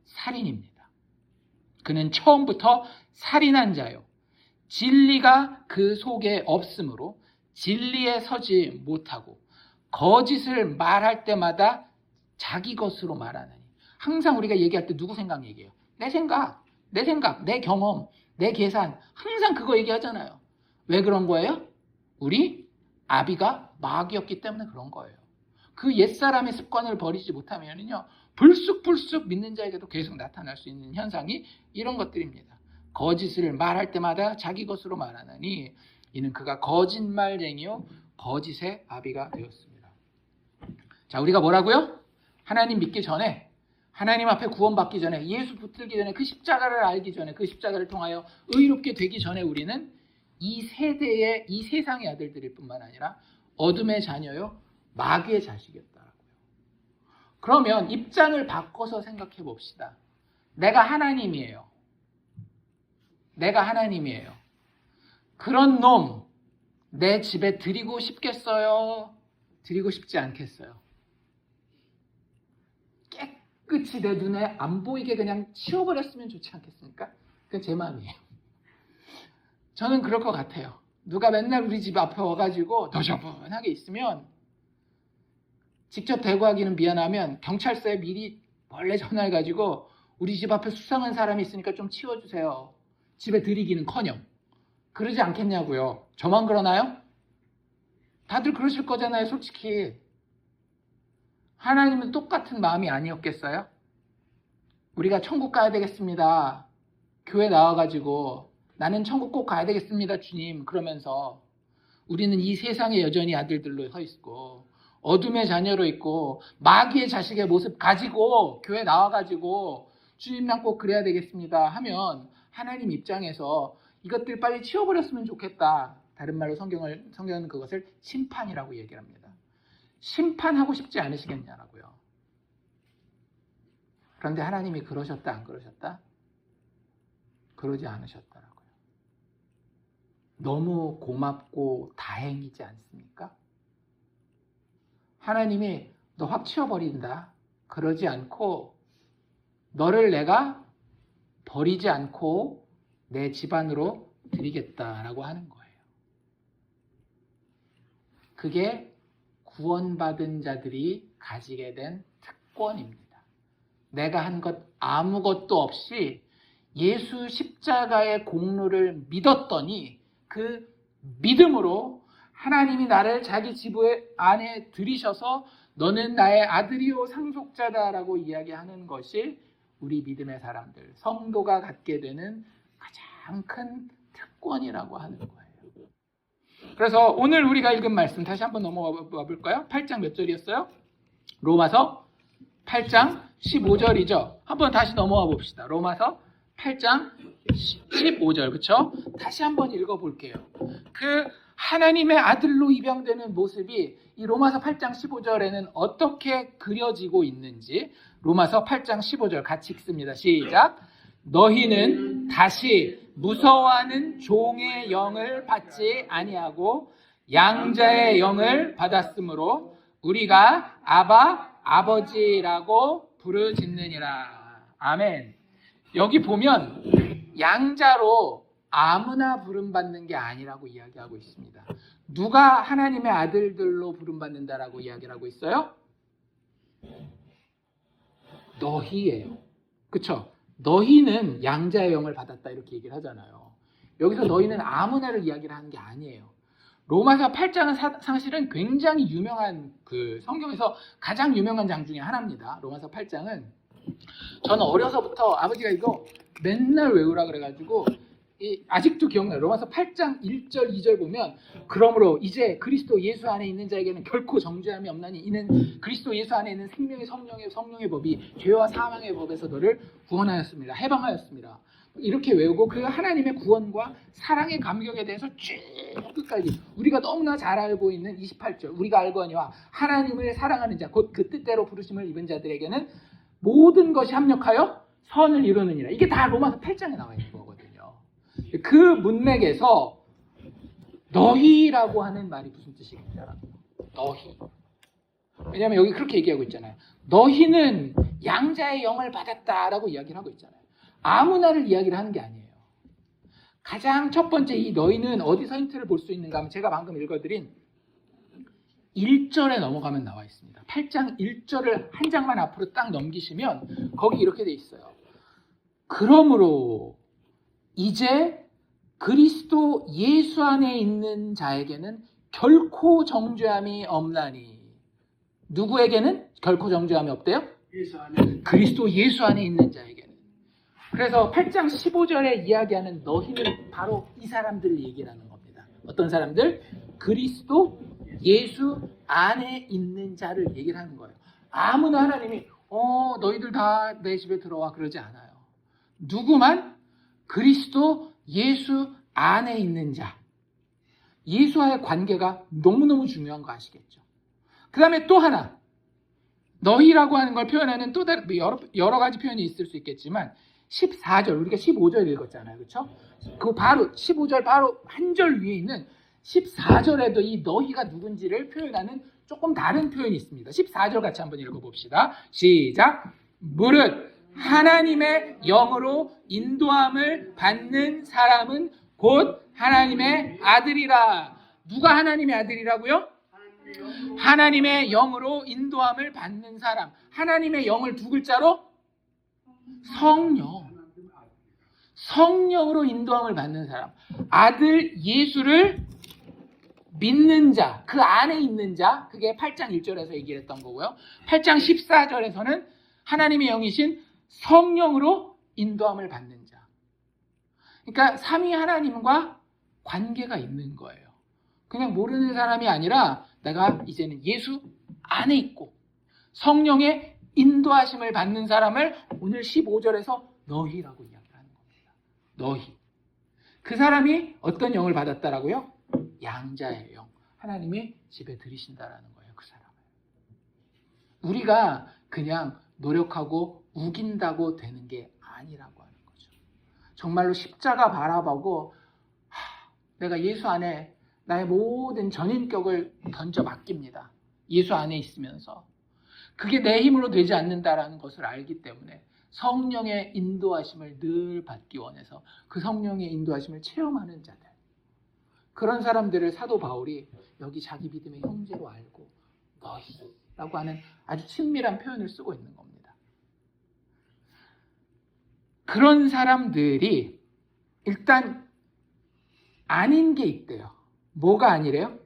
살인입니다. 그는 처음부터 살인한 자요. 진리가 그 속에 없으므로 진리에 서지 못하고 거짓을 말할 때마다 자기 것으로 말하느니. 항상 우리가 얘기할 때 누구 생각 얘기해요? 내 생각, 내 경험, 내 계산. 항상 그거 얘기하잖아요. 왜 그런 거예요? 우리 아비가 마귀였기 때문에 그런 거예요. 그 옛사람의 습관을 버리지 못하면요, 불쑥불쑥 믿는 자에게도 계속 나타날 수 있는 현상이 이런 것들입니다. 거짓을 말할 때마다 자기 것으로 말하느니 이는 그가 거짓말쟁이요 거짓의 아비가 되었습니다. 자, 우리가 뭐라고요? 하나님 믿기 전에, 하나님 앞에 구원받기 전에, 예수 붙들기 전에, 그 십자가를 알기 전에, 그 십자가를 통하여 의롭게 되기 전에 우리는 이 세대의, 이 세상의 아들들일 뿐만 아니라 어둠의 자녀요 마귀의 자식이었다라고요. 그러면 입장을 바꿔서 생각해 봅시다. 내가 하나님이에요. 그런 놈 내 집에 들이고 싶겠어요? 들이고 싶지 않겠어요? 깨끗이 내 눈에 안 보이게 그냥 치워버렸으면 좋지 않겠습니까? 그게 제 마음이에요. 저는 그럴 것 같아요. 누가 맨날 우리 집 앞에 와가지고 너저분하게 있으면 직접 대구하기는 미안하면 경찰서에 미리 원래 전화해가지고 우리 집 앞에 수상한 사람이 있으니까 좀 치워주세요. 집에 들이기는커녕. 그러지 않겠냐고요. 저만 그러나요? 다들 그러실 거잖아요, 솔직히. 하나님은 똑같은 마음이 아니었겠어요? 우리가 천국 가야 되겠습니다. 교회 나와가지고 나는 천국 꼭 가야 되겠습니다, 주님. 그러면서 우리는 이 세상에 여전히 아들들로 서 있고 어둠의 자녀로 있고 마귀의 자식의 모습 가지고 교회 나와가지고 주님 난 꼭 그래야 되겠습니다 하면 하나님 입장에서 이것들 빨리 치워버렸으면 좋겠다. 다른 말로 성경은 그것을 심판이라고 얘기합니다. 심판하고 싶지 않으시겠냐라고요. 그런데 하나님이 그러셨다 안 그러셨다? 그러지 않으셨더라고요. 너무 고맙고 다행이지 않습니까? 하나님이 너 확 치워버린다. 그러지 않고 너를 내가 버리지 않고 내 집안으로 드리겠다라고 하는 거예요. 그게 구원받은 자들이 가지게 된 특권입니다. 내가 한 것 아무것도 없이 예수 십자가의 공로를 믿었더니 그 믿음으로 하나님이 나를 자기 집 안에 들이셔서 너는 나의 아들이요 상속자다라고 이야기하는 것이 우리 믿음의 사람들, 성도가 갖게 되는 가장 큰 특권이라고 하는 거예요. 그래서 오늘 우리가 읽은 말씀 다시 한번 넘어와 볼까요? 8장 몇 절이었어요? 로마서 8장 15절이죠. 한번 다시 넘어와 봅시다. 로마서 8장 15절, 그렇죠? 다시 한번 읽어볼게요. 그 하나님의 아들로 입양되는 모습이 이 로마서 8장 15절에는 어떻게 그려지고 있는지 로마서 8장 15절 같이 읽습니다. 시작. 너희는 다시 무서워하는 종의 영을 받지 아니하고 양자의 영을 받았으므로 우리가 아바, 아버지라고 부르짖느니라. 아멘. 여기 보면 양자로 아무나 부름받는 게 아니라고 이야기하고 있습니다. 누가 하나님의 아들들로 부름받는다라고 이야기를 하고 있어요? 너희예요. 그쵸? 너희는 양자의 영을 받았다 이렇게 얘기를 하잖아요. 여기서 너희는 아무나를 이야기를 하는 게 아니에요. 로마서 8장은 사실은 굉장히 유명한 그 성경에서 가장 유명한 장 중에 하나입니다. 로마서 8장은 저는 어려서부터 아버지가 이거 맨날 외우라 그래가지고 아직도 기억나요. 로마서 8장 1절 2절 보면 그러므로 이제 그리스도 예수 안에 있는 자에게는 결코 정죄함이 없나니 이는 그리스도 예수 안에 있는 생명의 성령의 법이 죄와 사망의 법에서 너를 구원하였습니다. 해방하였습니다. 이렇게 외우고 그 하나님의 구원과 사랑의 감격에 대해서 쭉 끝까지 우리가 너무나 잘 알고 있는 28절 우리가 알거니와 하나님을 사랑하는 자 곧 그 뜻대로 부르심을 입은 자들에게는 모든 것이 합력하여 선을 이루느니라. 이게 다 로마서 8장에 나와 있는 거거든요. 그 문맥에서 너희라고 하는 말이 무슨 뜻이겠냐? 너희. 왜냐하면 여기 그렇게 얘기하고 있잖아요. 너희는 양자의 영을 받았다라고 이야기를 하고 있잖아요. 아무나를 이야기를 하는 게 아니에요. 가장 첫 번째 이 너희는 어디서 힌트를 볼 수 있는가 하면 제가 방금 읽어드린 1절에 넘어가면 나와 있습니다. 8장 1절을 한 장만 앞으로 딱 넘기시면 거기 이렇게 돼 있어요. 그러므로 이제 그리스도 예수 안에 있는 자에게는 결코 정죄함이 없나니. 누구에게는 결코 정죄함이 없대요? 그리스도 예수 안에 있는 자에게는. 그래서 8장 15절에 이야기하는 너희는 바로 이 사람들을 얘기하는 겁니다. 어떤 사람들? 그리스도 예수 안에 있는 자를 얘기를 하는 거예요. 아무나 하나님이 너희들 다 내 집에 들어와 그러지 않아요. 누구만? 그리스도 예수 안에 있는 자. 예수와의 관계가 너무너무 중요한 거 아시겠죠? 그 다음에 또 하나, 너희라고 하는 걸 표현하는 또 다른 여러 가지 표현이 있을 수 있겠지만 14절, 우리가 15절 읽었잖아요. 그렇죠? 그 바로 15절 바로 한 절 위에 있는 14절에도 이 너희가 누군지를 표현하는 조금 다른 표현이 있습니다. 14절 같이 한번 읽어봅시다. 시작. 무릇 하나님의 영으로 인도함을 받는 사람은 곧 하나님의 아들이라. 누가 하나님의 아들이라고요? 하나님의 영으로 인도함을 받는 사람. 하나님의 영을 두 글자로 성령. 성령으로 인도함을 받는 사람. 아들 예수를 믿는 자, 그 안에 있는 자. 그게 8장 1절에서 얘기를 했던 거고요. 8장 14절에서는 하나님의 영이신 성령으로 인도함을 받는 자. 그러니까 삼위 하나님과 관계가 있는 거예요. 그냥 모르는 사람이 아니라 내가 이제는 예수 안에 있고 성령의 인도하심을 받는 사람을 오늘 15절에서 너희라고 이야기하는 겁니다. 너희. 그 사람이 어떤 영을 받았다라고요? 양자의 영. 하나님이 집에 들이신다라는 거예요. 그 사람을. 우리가 그냥 노력하고 우긴다고 되는 게 아니라고 하는 거죠. 정말로 십자가 바라보고 내가 예수 안에 나의 모든 전인격을 던져 맡깁니다. 예수 안에 있으면서. 그게 내 힘으로 되지 않는다라는 것을 알기 때문에 성령의 인도하심을 늘 받기 원해서 그 성령의 인도하심을 체험하는 자들. 그런 사람들을 사도 바울이 여기 자기 믿음의 형제로 알고 너희라고 하는 아주 친밀한 표현을 쓰고 있는 겁니다. 그런 사람들이 일단 아닌 게 있대요. 뭐가 아니래요?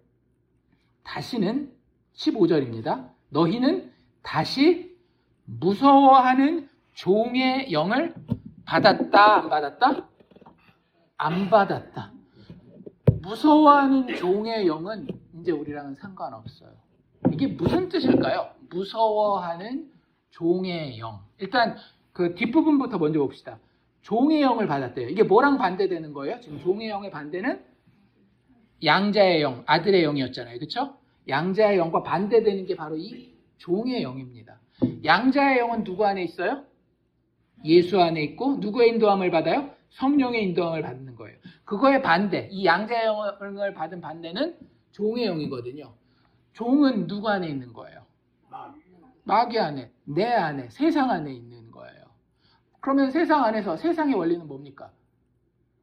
다시는 15절입니다. 너희는 다시 무서워하는 종의 영을 받았다, 안 받았다? 안 받았다. 무서워하는 종의 영은 이제 우리랑은 상관없어요. 이게 무슨 뜻일까요? 무서워하는 종의 영. 일단 그 뒷부분부터 먼저 봅시다. 종의 영을 받았대요. 이게 뭐랑 반대되는 거예요? 지금 종의 영의 반대는 양자의 영, 아들의 영이었잖아요. 그렇죠? 양자의 영과 반대되는 게 바로 이 종의 영입니다. 양자의 영은 누구 안에 있어요? 예수 안에 있고 누구의 인도함을 받아요? 성령의 인도함을 받는 거예요. 그거의 반대, 이 양자의 영을 받은 반대는 종의 영이거든요. 종은 누구 안에 있는 거예요? 마귀 안에, 내 안에, 세상 안에 있는 거예요. 그러면 세상 안에서 세상의 원리는 뭡니까?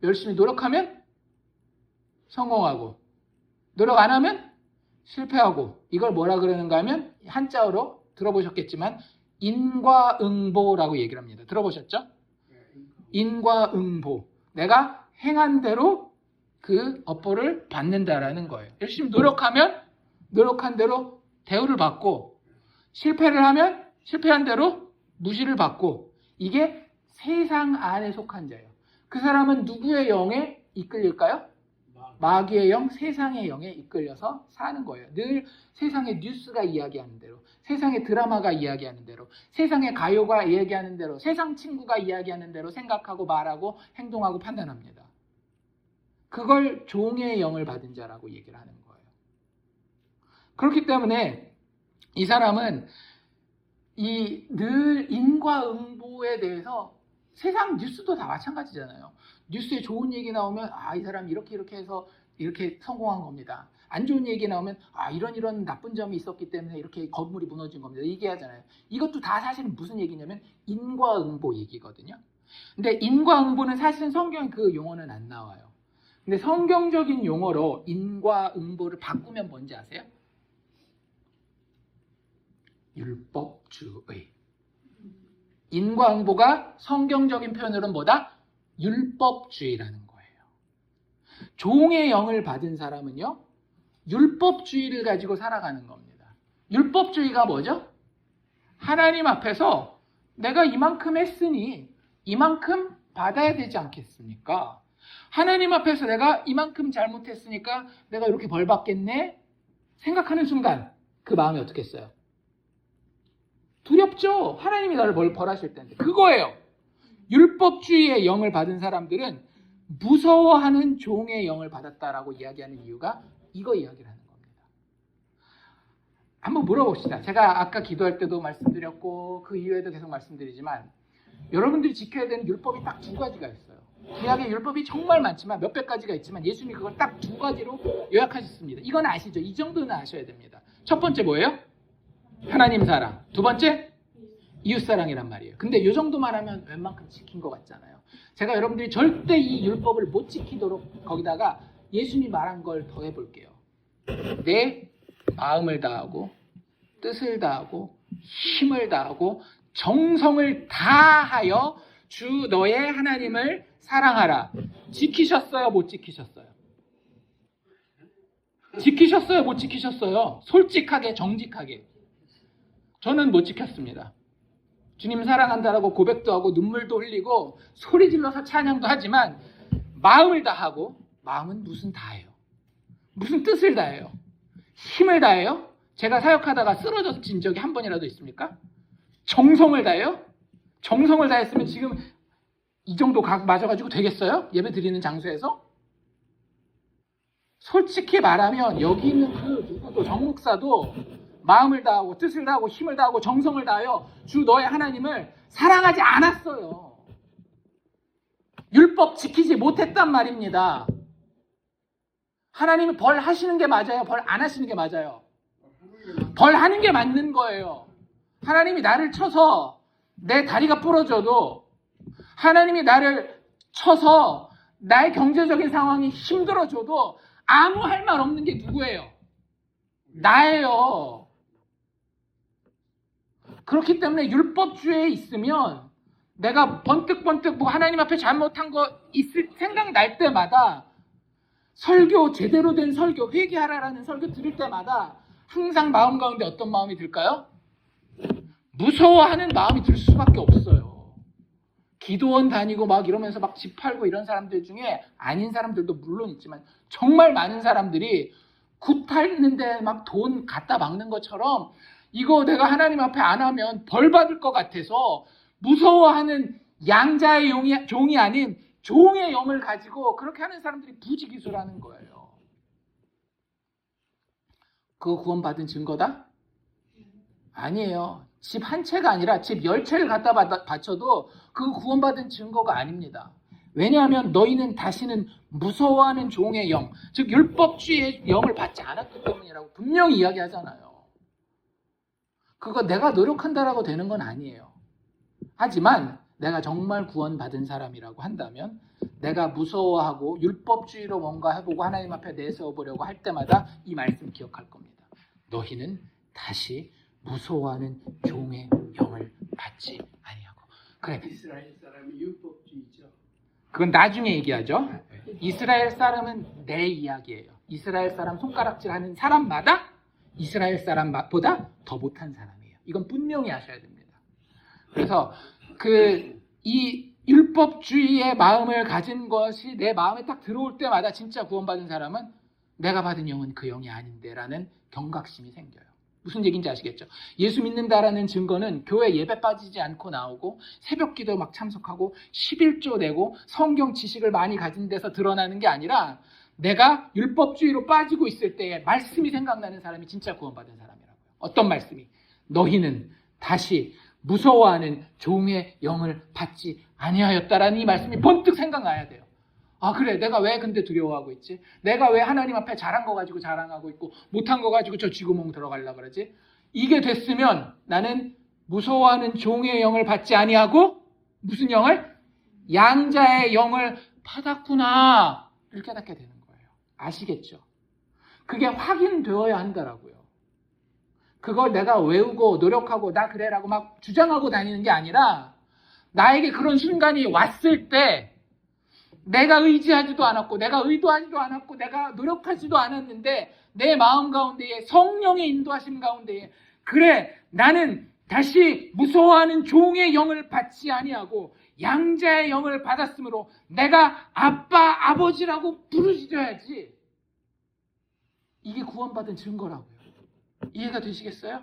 열심히 노력하면 성공하고 노력 안 하면 실패하고 이걸 뭐라 그러는가 하면 한자어로 들어보셨겠지만 인과응보라고 얘기를 합니다. 들어보셨죠? 인과응보. 내가 행한 대로 그 업보를 받는다라는 거예요. 열심히 노력하면 노력한 대로 대우를 받고 실패를 하면 실패한 대로 무시를 받고 이게 세상 안에 속한 자예요. 그 사람은 누구의 영에 이끌릴까요? 마귀의 영, 세상의 영에 이끌려서 사는 거예요. 늘 세상의 뉴스가 이야기하는 대로, 세상의 드라마가 이야기하는 대로, 세상의 가요가 이야기하는 대로, 세상 친구가 이야기하는 대로 생각하고 말하고 행동하고 판단합니다. 그걸 종의 영을 받은 자라고 얘기를 하는 거예요. 그렇기 때문에 이 사람은 늘 인과응보에 대해서, 세상 뉴스도 다 마찬가지잖아요. 뉴스에 좋은 얘기 나오면 이 사람 이렇게 해서 이렇게 성공한 겁니다. 안 좋은 얘기 나오면 이런 나쁜 점이 있었기 때문에 이렇게 건물이 무너진 겁니다. 얘기하잖아요. 이것도 다 사실은 무슨 얘기냐면 인과응보 얘기거든요. 근데 인과응보는 사실은 성경에 그 용어는 안 나와요. 근데 성경적인 용어로 인과응보를 바꾸면 뭔지 아세요? 율법주의. 인과응보가 성경적인 표현으로는 뭐다? 율법주의라는 거예요. 종의 영을 받은 사람은요, 율법주의를 가지고 살아가는 겁니다. 율법주의가 뭐죠? 하나님 앞에서 내가 이만큼 했으니 이만큼 받아야 되지 않겠습니까? 하나님 앞에서 내가 이만큼 잘못했으니까 내가 이렇게 벌 받겠네? 생각하는 순간 그 마음이 어떻겠어요? 두렵죠? 하나님이 나를 벌하실 텐데. 그거예요. 율법주의의 영을 받은 사람들은 무서워하는 종의 영을 받았다라고 이야기하는 이유가 이거 이야기를 하는 겁니다. 한번 물어봅시다. 제가 아까 기도할 때도 말씀드렸고 그 이후에도 계속 말씀드리지만, 여러분들이 지켜야 되는 율법이 딱 두 가지가 있어요. 구약의 율법이 정말 많지만 몇백 가지가 있지만 예수님이 그걸 딱 두 가지로 요약하셨습니다. 이건 아시죠? 이 정도는 아셔야 됩니다. 첫 번째 뭐예요? 하나님 사랑. 두 번째 이웃사랑이란 말이에요. 근데 이 정도만 하면 웬만큼 지킨 것 같잖아요. 제가 여러분들이 절대 이 율법을 못 지키도록 거기다가 예수님이 말한 걸 더 해볼게요. 내 마음을 다하고 뜻을 다하고 힘을 다하고 정성을 다하여 주 너의 하나님을 사랑하라. 지키셨어요? 못 지키셨어요? 지키셨어요? 못 지키셨어요? 솔직하게 정직하게. 저는 못 지켰습니다. 주님 사랑한다라고 고백도 하고 눈물도 흘리고 소리 질러서 찬양도 하지만 마음을 다하고, 마음은 무슨 다해요? 무슨 뜻을 다해요? 힘을 다해요? 제가 사역하다가 쓰러진 적이 한 번이라도 있습니까? 정성을 다해요? 정성을 다했으면 지금 이 정도 각 맞아가지고 되겠어요? 예배 드리는 장소에서? 솔직히 말하면 여기 있는 그 누구도 정목사도 마음을 다하고 뜻을 다하고 힘을 다하고 정성을 다하여 주 너의 하나님을 사랑하지 않았어요. 율법 지키지 못했단 말입니다. 하나님이 벌 하시는 게 맞아요? 벌 안 하시는 게 맞아요? 벌 하는 게 맞는 거예요. 하나님이 나를 쳐서 내 다리가 부러져도, 하나님이 나를 쳐서 나의 경제적인 상황이 힘들어져도 아무 할 말 없는 게 누구예요? 나예요. 그렇기 때문에 율법주의에 있으면 내가 번뜩번뜩 뭐 하나님 앞에 잘못한 거 있을 생각이 날 때마다, 설교, 제대로 된 설교, 회개하라라는 설교 들을 때마다 항상 마음 가운데 어떤 마음이 들까요? 무서워하는 마음이 들 수밖에 없어요. 기도원 다니고 막 이러면서 막 집 팔고 이런 사람들 중에 아닌 사람들도 물론 있지만 정말 많은 사람들이 굿 팔는데 막 돈 갖다 막는 것처럼 이거 내가 하나님 앞에 안 하면 벌 받을 것 같아서 무서워하는 양자의 종이 아닌 종의 영을 가지고 그렇게 하는 사람들이 부지기수라는 거예요. 그거 구원받은 증거다? 아니에요. 집 한 채가 아니라 집 10채를 갖다 바쳐도 그거 구원받은 증거가 아닙니다. 왜냐하면 너희는 다시는 무서워하는 종의 영, 즉 율법주의의 영을 받지 않았기 때문이라고 분명히 이야기하잖아요. 그거 내가 노력한다라고 되는 건 아니에요. 하지만 내가 정말 구원받은 사람이라고 한다면 내가 무서워하고 율법주의로 뭔가 해보고 하나님 앞에 내세워보려고 할 때마다 이 말씀 기억할 겁니다. 너희는 다시 무서워하는 종의 영을 받지 아니하고. 그래. 이스라엘 사람이 율법주의죠. 그건 나중에 얘기하죠. 이스라엘 사람은 내 이야기예요. 이스라엘 사람 손가락질하는 사람마다 이스라엘 사람보다 더 못한 사람이에요. 이건 분명히 아셔야 됩니다. 그래서 이 율법주의의 마음을 가진 것이 내 마음에 딱 들어올 때마다 진짜 구원받은 사람은 내가 받은 영은 그 영이 아닌데 라는 경각심이 생겨요. 무슨 얘기인지 아시겠죠? 예수 믿는다라는 증거는 교회 예배 빠지지 않고 나오고 새벽 기도 막 참석하고 11조 내고 성경 지식을 많이 가진 데서 드러나는 게 아니라 내가 율법주의로 빠지고 있을 때에 말씀이 생각나는 사람이 진짜 구원받은 사람이라고요. 어떤 말씀이? 너희는 다시 무서워하는 종의 영을 받지 아니하였다라는 이 말씀이 번뜩 생각나야 돼요. 아 그래 내가 왜 근데 두려워하고 있지? 내가 왜 하나님 앞에 잘한 거 가지고 자랑하고 있고 못한 거 가지고 저 쥐구멍 들어가려고 그러지? 이게 됐으면 나는 무서워하는 종의 영을 받지 아니하고 무슨 영을? 양자의 영을 받았구나 이렇게 깨닫게 되는 거예요. 아시겠죠? 그게 확인되어야 한다라고요. 그걸 내가 외우고 노력하고 나 그래라고 막 주장하고 다니는 게 아니라 나에게 그런 순간이 왔을 때 내가 의지하지도 않았고 내가 의도하지도 않았고 내가 노력하지도 않았는데 내 마음 가운데에 성령의 인도하심 가운데에 그래 나는 다시 무서워하는 종의 영을 받지 아니하고 양자의 영을 받았으므로 내가 아빠 아버지라고 부르짖어야지. 이게 구원받은 증거라고요. 이해가 되시겠어요?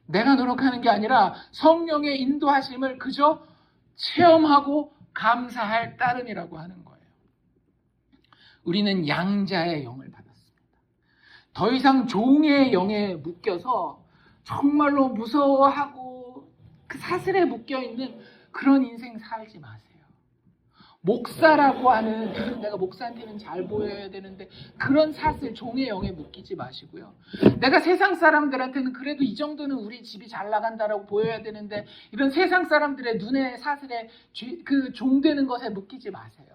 내가 노력하는 게 아니라 성령의 인도하심을 그저 체험하고 감사할 따름이라고 하는 거예요. 우리는 양자의 영을 받았습니다. 더 이상 종의 영에 묶여서 정말로 무서워하고 그 사슬에 묶여있는 그런 인생 살지 마세요. 목사라고 하는 내가 목사한테는 잘 보여야 되는데 그런 사슬 종의 영에 묶이지 마시고요. 내가 세상 사람들한테는 그래도 이 정도는 우리 집이 잘 나간다라고 보여야 되는데 이런 세상 사람들의 눈에 사슬에 그 종되는 것에 묶이지 마세요.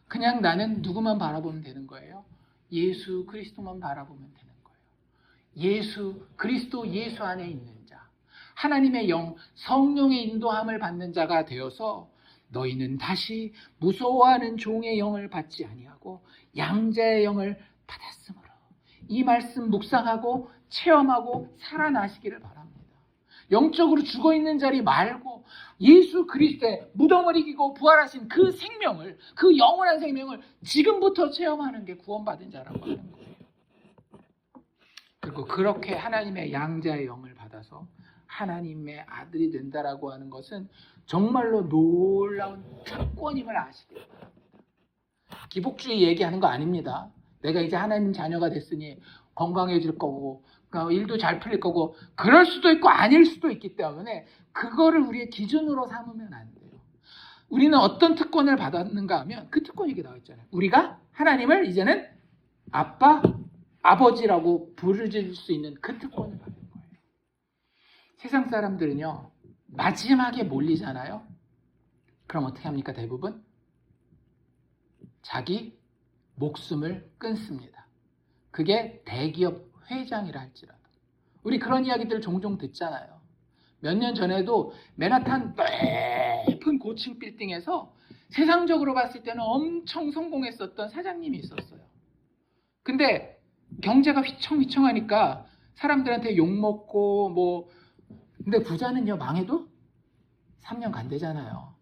그냥 나는 누구만 바라보면 되는 거예요? 예수 그리스도만 바라보면 되는 거예요. 예수 그리스도 예수 안에 있는 자 하나님의 영 성령의 인도함을 받는 자가 되어서 너희는 다시 무서워하는 종의 영을 받지 아니하고 양자의 영을 받았으므로 이 말씀 묵상하고 체험하고 살아나시기를 바랍니다. 영적으로 죽어있는 자리 말고 예수 그리스도의 무덤을 이기고 부활하신 그 생명을 그 영원한 생명을 지금부터 체험하는 게 구원받은 자라고 하는 거예요. 그리고 그렇게 하나님의 양자의 영을 받아서 하나님의 아들이 된다라고 하는 것은 정말로 놀라운 특권임을 아시길 바랍니다. 기복주의 얘기하는 거 아닙니다. 내가 이제 하나님 자녀가 됐으니 건강해질 거고 일도 잘 풀릴 거고 그럴 수도 있고 아닐 수도 있기 때문에 그거를 우리의 기준으로 삼으면 안 돼요. 우리는 어떤 특권을 받았는가 하면 그 특권이 이렇게 나와 있잖아요. 우리가 하나님을 이제는 아빠, 아버지라고 부르질 수 있는 그 특권을 받은 거예요. 세상 사람들은요 마지막에 몰리잖아요. 그럼 어떻게 합니까? 대부분 자기 목숨을 끊습니다. 그게 대기업 회장이라 할지라도. 우리 그런 이야기들 종종 듣잖아요. 몇 년 전에도 맨하탄 높은 고층 빌딩에서 세상적으로 봤을 때는 엄청 성공했었던 사장님이 있었어요. 근데 경제가 휘청휘청하니까 사람들한테 욕먹고 근데 부자는요 망해도 3년 간대잖아요.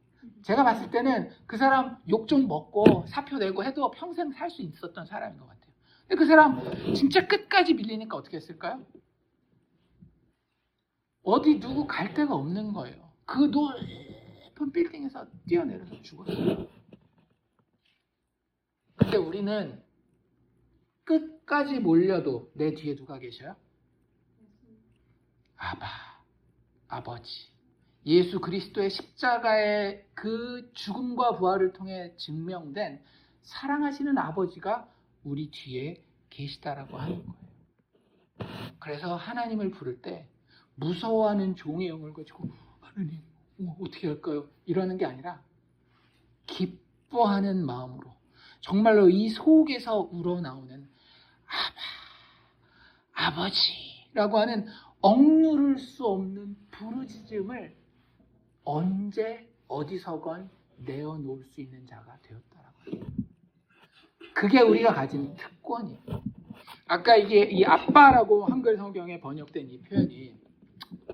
제가 봤을 때는 그 사람 욕 좀 먹고 사표 내고 해도 평생 살 수 있었던 사람인 것 같아요. 근데 그 사람 진짜 끝까지 밀리니까 어떻게 했을까요? 어디 누구 갈 데가 없는 거예요. 그 높은 빌딩에서 뛰어내려서 죽었어요. 근데 우리는 끝까지 몰려도 내 뒤에 누가 계셔요? 아버지. 예수 그리스도의 십자가의 그 죽음과 부활을 통해 증명된 사랑하시는 아버지가 우리 뒤에 계시다라고 하는 거예요. 그래서 하나님을 부를 때 무서워하는 종의 영을 가지고 하나님 어떻게 할까요? 이러는 게 아니라 기뻐하는 마음으로 정말로 이 속에서 우러나오는 아버지라고 하는 억누를 수 없는 부르짖음을 언제 어디서건 내어놓을 수 있는 자가 되었다라고 해요. 그게 우리가 가진 특권이에요. 아까 이게 이 아빠라고 한글 성경에 번역된 이 표현이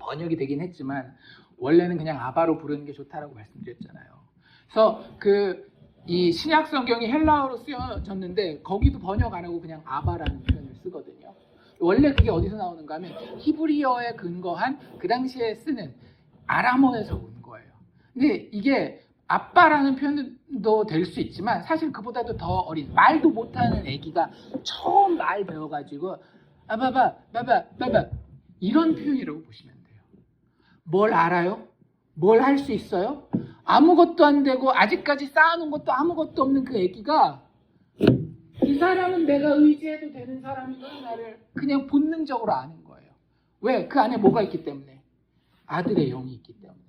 번역이 되긴 했지만 원래는 그냥 아바로 부르는 게 좋다라고 말씀드렸잖아요. 그래서 이 신약 성경이 헬라어로 쓰여졌는데 거기도 번역 안 하고 그냥 아바라는 표현을 쓰거든요. 원래 그게 어디서 나오는가 하면 히브리어에 근거한 그 당시에 쓰는 아람어에서 온 거예요. 근데 이게 아빠라는 표현도 될 수 있지만 사실 그보다도 더 어린, 말도 못하는 아기가 처음 말 배워가지고 아바바 바바 이런 표현이라고 보시면 돼요. 뭘 알아요? 뭘 할 수 있어요? 아무것도 안 되고 아직까지 쌓아놓은 것도 아무것도 없는 그 아기가 이 사람은 내가 의지해도 되는 사람인 걸 나를 그냥 본능적으로 아는 거예요. 왜? 그 안에 뭐가 있기 때문에? 아들의 영이 있기 때문에.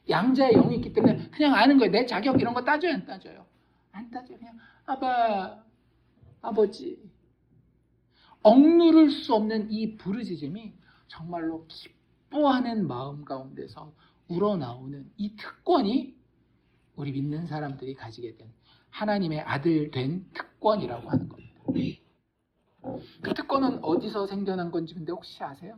양자의 영이 있기 때문에 그냥 아는 거예요. 내 자격 이런 거 따져요? 안 따져요? 안 따져요. 그냥 아바, 아버지. 억누를 수 없는 이 부르짖음이 정말로 기뻐하는 마음 가운데서 우러나오는 이 특권이 우리 믿는 사람들이 가지게 된 하나님의 아들 된 특권이라고 하는 겁니다. 그 특권은 어디서 생겨난 건지 근데 혹시 아세요?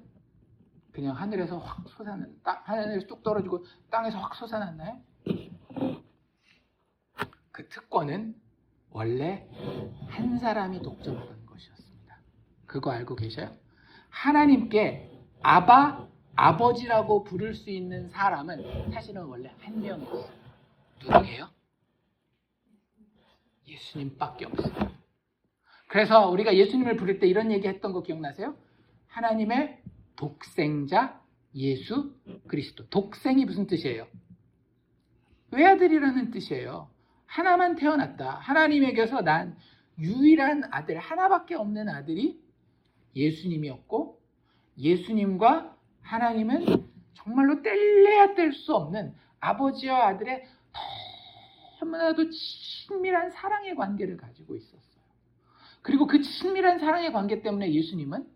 그냥 하늘에서 확 솟아난, 하늘에서 뚝 떨어지고 땅에서 확 솟아났나요? 그 특권은 원래 한 사람이 독점하던 것이었습니다. 그거 알고 계셔요? 하나님께 아바, 아버지라고 부를 수 있는 사람은 사실은 원래 한 명이었어요. 누구예요? 예수님밖에 없어요. 그래서 우리가 예수님을 부를 때 이런 얘기 했던 거 기억나세요? 하나님의 독생자 예수 그리스도. 독생이 무슨 뜻이에요? 외아들이라는 뜻이에요. 하나만 태어났다. 하나님에게서 난 유일한 아들, 하나밖에 없는 아들이 예수님이었고, 예수님과 하나님은 정말로 뗄래야 뗄 수 없는 아버지와 아들의 너무나도 친밀한 사랑의 관계를 가지고 있었어요. 그리고 그 친밀한 사랑의 관계 때문에 예수님은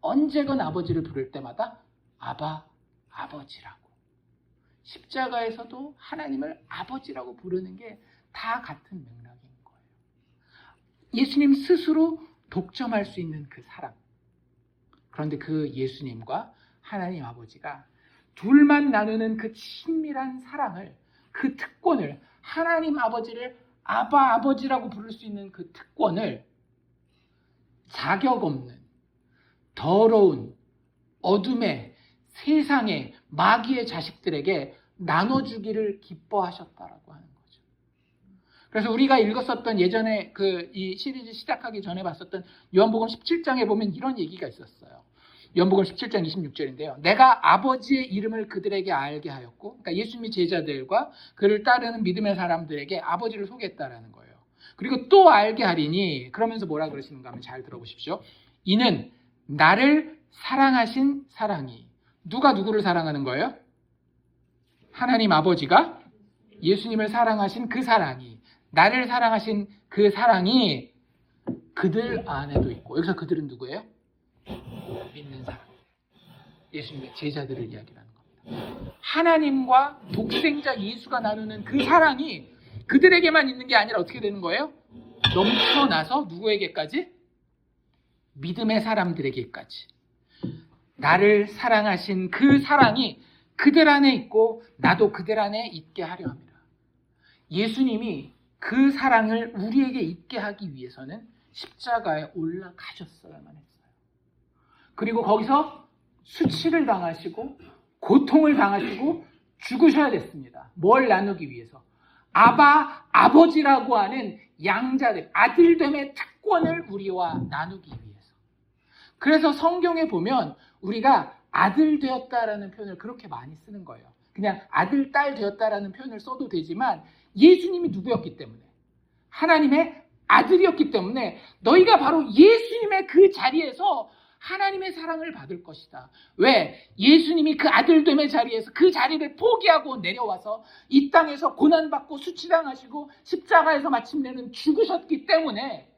언제건 아버지를 부를 때마다 아바, 아버지라고. 십자가에서도 하나님을 아버지라고 부르는 게 다 같은 맥락인 거예요. 예수님 스스로 독점할 수 있는 그 사랑. 그런데 그 예수님과 하나님 아버지가 둘만 나누는 그 친밀한 사랑을, 그 특권을, 하나님 아버지를 아바, 아버지라고 부를 수 있는 그 특권을 자격 없는, 더러운, 어둠의, 세상의, 마귀의 자식들에게 나눠주기를 기뻐하셨다라고 하는 거죠. 그래서 우리가 읽었었던 예전에 이 시리즈 시작하기 전에 봤었던 요한복음 17장에 보면 이런 얘기가 있었어요. 요한복음 17장 26절인데요. 내가 아버지의 이름을 그들에게 알게 하였고, 그러니까 예수님의 제자들과 그를 따르는 믿음의 사람들에게 아버지를 소개했다라는 거예요. 그리고 또 알게 하리니, 그러면서 뭐라 그러시는가 하면 잘 들어보십시오. 이는 나를 사랑하신 사랑이. 누가 누구를 사랑하는 거예요? 하나님 아버지가 예수님을 사랑하신 그 사랑이, 나를 사랑하신 그 사랑이 그들 안에도 있고, 여기서 그들은 누구예요? 믿는 사람. 예수님의 제자들을 이야기하는 겁니다. 하나님과 독생자 예수가 나누는 그 사랑이 그들에게만 있는 게 아니라 어떻게 되는 거예요? 넘쳐나서 누구에게까지? 믿음의 사람들에게까지. 나를 사랑하신 그 사랑이 그들 안에 있고 나도 그들 안에 있게 하려 합니다. 예수님이 그 사랑을 우리에게 있게 하기 위해서는 십자가에 올라가셨어야만 했어요. 그리고 거기서 수치를 당하시고 고통을 당하시고 죽으셔야 됐습니다. 뭘 나누기 위해서? 아바, 아버지라고 하는 양자들, 아들됨의 특권을 우리와 나누기 위해서. 그래서 성경에 보면 우리가 아들 되었다라는 표현을 그렇게 많이 쓰는 거예요. 그냥 아들, 딸 되었다라는 표현을 써도 되지만 예수님이 누구였기 때문에, 하나님의 아들이었기 때문에 너희가 바로 예수님의 그 자리에서 하나님의 사랑을 받을 것이다. 왜? 예수님이 그 아들됨의 자리에서 그 자리를 포기하고 내려와서 이 땅에서 고난받고 수치당하시고 십자가에서 마침내는 죽으셨기 때문에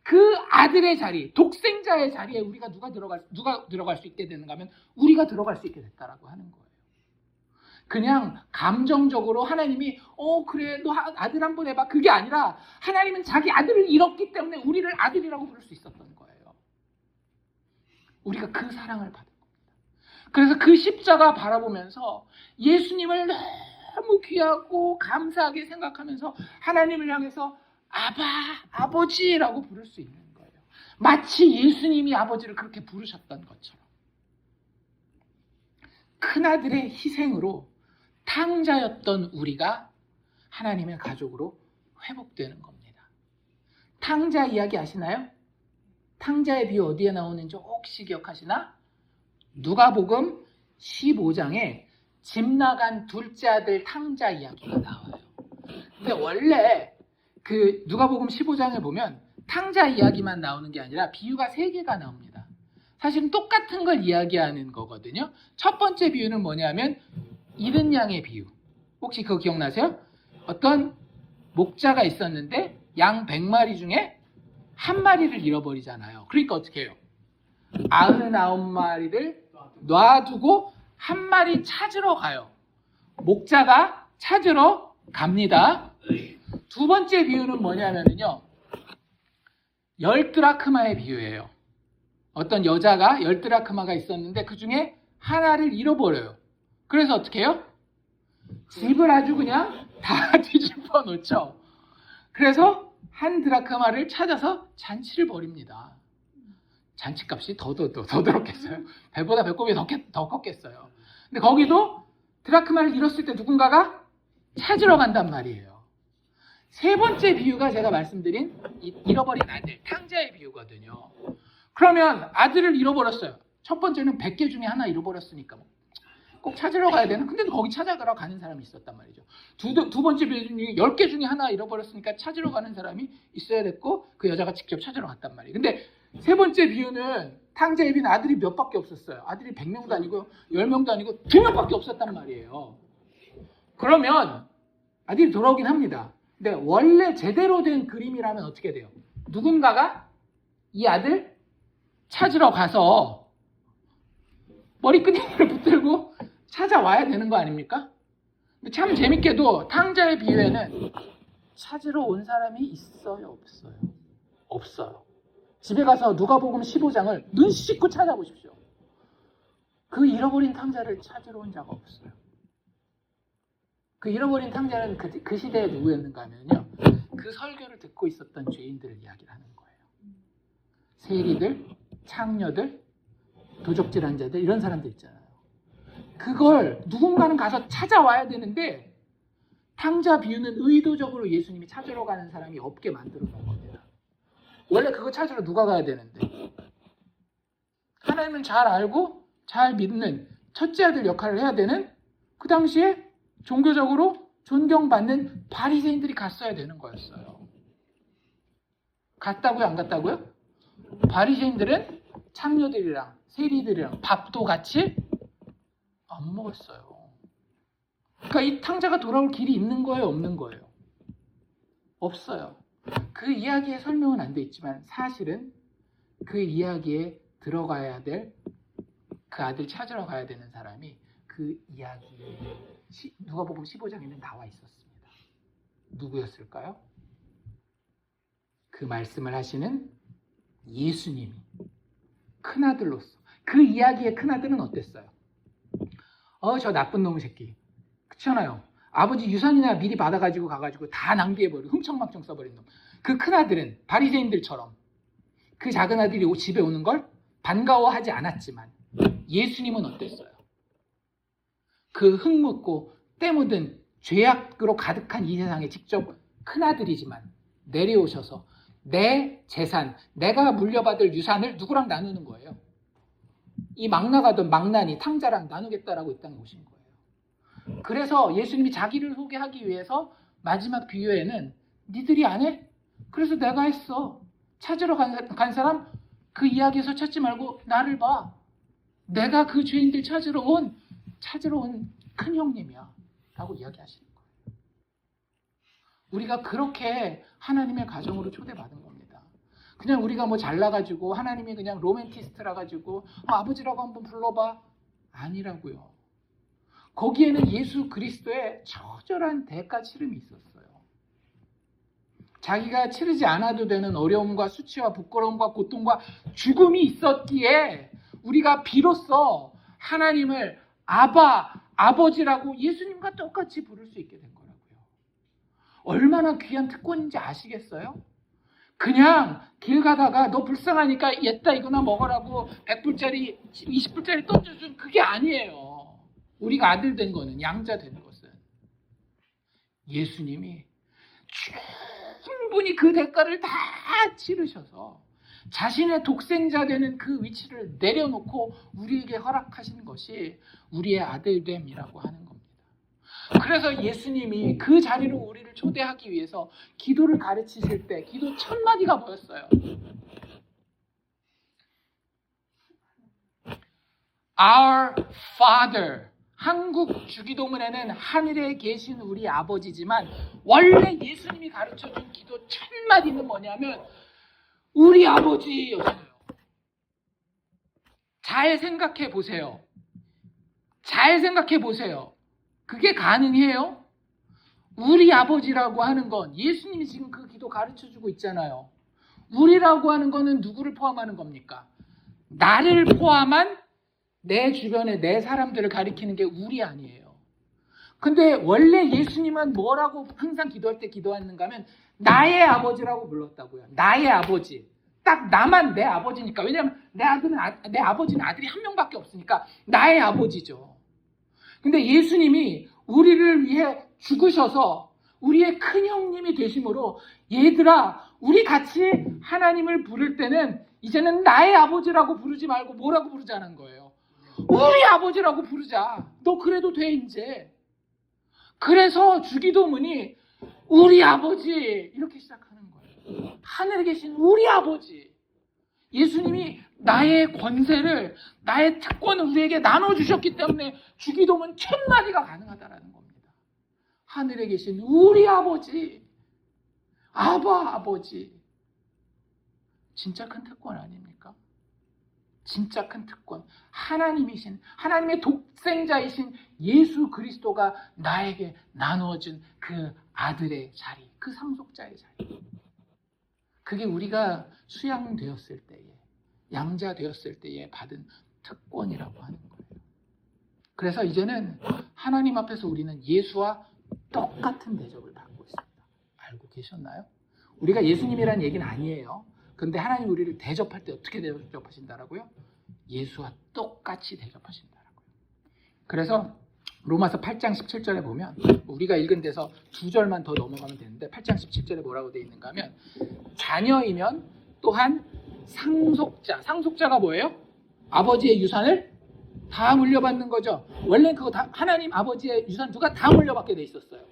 그 아들의 자리, 독생자의 자리에 우리가 누가 들어갈 수 있게 되는가 하면 우리가 들어갈 수 있게 됐다라고 하는 거예요. 그냥 감정적으로 하나님이 그래 너 아들 한번 해봐, 그게 아니라 하나님은 자기 아들을 잃었기 때문에 우리를 아들이라고 부를 수 있었던 거예요. 우리가 그 사랑을 받은 겁니다. 그래서 그 십자가 바라보면서 예수님을 너무 귀하고 감사하게 생각하면서 하나님을 향해서 아바, 아버지라고 부를 수 있는 거예요. 마치 예수님이 아버지를 그렇게 부르셨던 것처럼. 큰아들의 희생으로 탕자였던 우리가 하나님의 가족으로 회복되는 겁니다. 탕자 이야기 아시나요? 탕자의 비유 어디에 나오는지 혹시 기억하시나? 누가복음 15장에 집 나간 둘째 아들 탕자 이야기가 나와요. 근데 원래 그 누가복음 15장에 보면 탕자 이야기만 나오는 게 아니라 비유가 3개가 나옵니다. 사실은 똑같은 걸 이야기하는 거거든요. 첫 번째 비유는 뭐냐면 잃은 양의 비유. 혹시 그거 기억나세요? 어떤 목자가 있었는데 양 100마리 중에 한 마리를 잃어버리잖아요. 그러니까 어떻게 해요? 99마리를 놔두고 한 마리 찾으러 가요. 목자가 찾으러 갑니다. 두 번째 비유는 뭐냐면요. 10드라크마의 비유예요. 어떤 여자가 10드라크마가 있었는데 그 중에 하나를 잃어버려요. 그래서 어떻게 해요? 집을 아주 그냥 다 뒤집어 놓죠. 그래서 한 드라크마를 찾아서 잔치를 벌입니다. 잔치값이 더 들었겠어요. 배보다 배꼽이 더 컸겠어요. 근데 거기도 드라크마를 잃었을 때 누군가가 찾으러 간단 말이에요. 세 번째 비유가 제가 말씀드린 잃어버린 아들, 탕자의 비유거든요. 그러면 아들을 잃어버렸어요. 첫 번째는 100개 중에 하나 잃어버렸으니까 꼭 찾으러 가야 되나? 근데 거기 찾아가러 가는 사람이 있었단 말이죠. 두 번째 비유 중에 10개 중에 하나 잃어버렸으니까 찾으러 가는 사람이 있어야 됐고 그 여자가 직접 찾으러 갔단 말이에요. 근데 세 번째 비유는 탕자의 비유는 아들이 몇 밖에 없었어요. 아들이 100명도 아니고 10명도 아니고 2명밖에 없었단 말이에요. 그러면 아들이 돌아오긴 합니다. 근데 원래 제대로 된 그림이라면 어떻게 돼요? 누군가가 이 아들 찾으러 가서 머리끈을 붙들고 찾아와야 되는 거 아닙니까? 근데 참 재밌게도 탕자의 비유에는 찾으러 온 사람이 있어요? 없어요? 없어요. 집에 가서 누가복음 15장을 눈 씻고 찾아보십시오. 그 잃어버린 탕자를 찾으러 온 자가 없어요. 그 잃어버린 탕자는 그 시대에 누구였는가 하면요. 그 설교를 듣고 있었던 죄인들을 이야기를 하는 거예요. 세리들, 창녀들, 도적질한 자들 이런 사람들 있잖아요. 그걸 누군가는 가서 찾아와야 되는데 탕자 비유는 의도적으로 예수님이 찾으러 가는 사람이 없게 만들어 놓은 겁니다. 원래 그거 찾으러 누가 가야 되는데 하나님은 잘 알고 잘 믿는 첫째 아들 역할을 해야 되는 그 당시에 종교적으로 존경받는 바리새인들이 갔어야 되는 거였어요. 갔다고요? 안 갔다고요? 바리새인들은 창녀들이랑 세리들이랑 밥도 같이 안 먹었어요. 그러니까 이 탕자가 돌아올 길이 있는 거예요? 없는 거예요? 없어요. 그 이야기의 설명은 안 돼 있지만 사실은 그 이야기에 들어가야 될 그 아들 찾으러 가야 되는 사람이 그 이야기에 누가복음 15장에는 나와 있었습니다. 누구였을까요? 그 말씀을 하시는 예수님이 큰아들로서 그 이야기의 큰아들은 어땠어요? 저 나쁜 놈의 새끼. 그렇잖아요. 아버지 유산이나 미리 받아가지고 가가지고 다 낭비해버리고 흥청망청 써버린 놈. 그 큰아들은 바리새인들처럼 그 작은 아들이 집에 오는 걸 반가워하지 않았지만 예수님은 어땠어요? 그 흙묻고 때 묻은 죄악으로 가득한 이 세상에 직접 큰아들이지만 내려오셔서 내 재산, 내가 물려받을 유산을 누구랑 나누는 거예요? 이 막 나가던 망나니 탕자랑 나누겠다라고 이 땅에 오신 거예요. 그래서 예수님이 자기를 소개하기 위해서 마지막 비유에는 니들이 안 해? 그래서 내가 했어. 찾으러 간 사람 그 이야기에서 찾지 말고 나를 봐. 내가 그 죄인들 찾으러 온 큰 형님이야 라고 이야기하시는 거예요. 우리가 그렇게 하나님의 가정으로 초대받은 겁니다. 그냥 우리가 뭐 잘나가지고 하나님이 그냥 로맨티스트라 가지고 아버지라고 한번 불러봐 아니라고요. 거기에는 예수 그리스도의 처절한 대가 치름이 있었어요. 자기가 치르지 않아도 되는 어려움과 수치와 부끄러움과 고통과 죽음이 있었기에 우리가 비로소 하나님을 아버지라고 예수님과 똑같이 부를 수 있게 된 거라고요. 얼마나 귀한 특권인지 아시겠어요? 그냥 길 가다가 너 불쌍하니까 얘다 이거나 먹으라고 100불짜리 20불짜리 던져준 그게 아니에요. 우리가 아들 된 거는, 양자 되는 것은 예수님이 충분히 그 대가를 다 치르셔서 자신의 독생자 되는 그 위치를 내려놓고 우리에게 허락하신 것이 우리의 아들됨이라고 하는 겁니다. 그래서 예수님이 그 자리로 우리를 초대하기 위해서 기도를 가르치실 때 기도 첫 마디가 뭐였어요? Our Father. 한국 주기도문에는 하늘에 계신 우리 아버지지만 원래 예수님이 가르쳐준 기도 첫 마디는 뭐냐면 우리 아버지였어요. 잘 생각해 보세요. 잘 생각해 보세요. 그게 가능해요? 우리 아버지라고 하는 건 예수님이 지금 그 기도 가르쳐주고 있잖아요. 우리라고 하는 거는 누구를 포함하는 겁니까? 나를 포함한 내 주변에 내 사람들을 가리키는 게 우리 아니에요. 근데 원래 예수님은 뭐라고 항상 기도할 때 기도하는가 하면 나의 아버지라고 불렀다고요. 나의 아버지. 딱 나만 내 아버지니까. 왜냐하면 내 아버지는 아들이 한 명밖에 없으니까 나의 아버지죠. 근데 예수님이 우리를 위해 죽으셔서 우리의 큰형님이 되심으로 얘들아 우리 같이 하나님을 부를 때는 이제는 나의 아버지라고 부르지 말고 뭐라고 부르자는 거예요. 우리 아버지라고 부르자. 너 그래도 돼 이제. 그래서 주기도문이 우리 아버지 이렇게 시작하는 거예요. 하늘에 계신 우리 아버지. 예수님이 나의 권세를, 나의 특권을 우리에게 나눠주셨기 때문에 주기도문 첫 마디가 가능하다는 겁니다. 하늘에 계신 우리 아버지, 아버지. 진짜 큰 특권 아닙니까? 진짜 큰 특권. 하나님의 독생자이신 예수 그리스도가 나에게 나누어준 그 아들의 자리, 그 상속자의 자리. 그게 우리가 수양되었을 때에, 양자되었을 때에 받은 특권이라고 하는 거예요. 그래서 이제는 하나님 앞에서 우리는 예수와 똑같은 대접을 받고 있습니다. 알고 계셨나요? 우리가 예수님이라는 얘기는 아니에요. 그런데 하나님 우리를 대접할 때 어떻게 대접하신다라고요? 예수와 똑같이 대접하신다라고요. 그래서 로마서 8장 17절에 보면 우리가 읽은 데서 2절만 더 넘어가면 되는데 8장 17절에 뭐라고 되어 있는가 하면 자녀이면 또한 상속자가 뭐예요? 아버지의 유산을 다 물려받는 거죠. 원래 그거 다 하나님 아버지의 유산 누가 다 물려받게 돼 있었어요.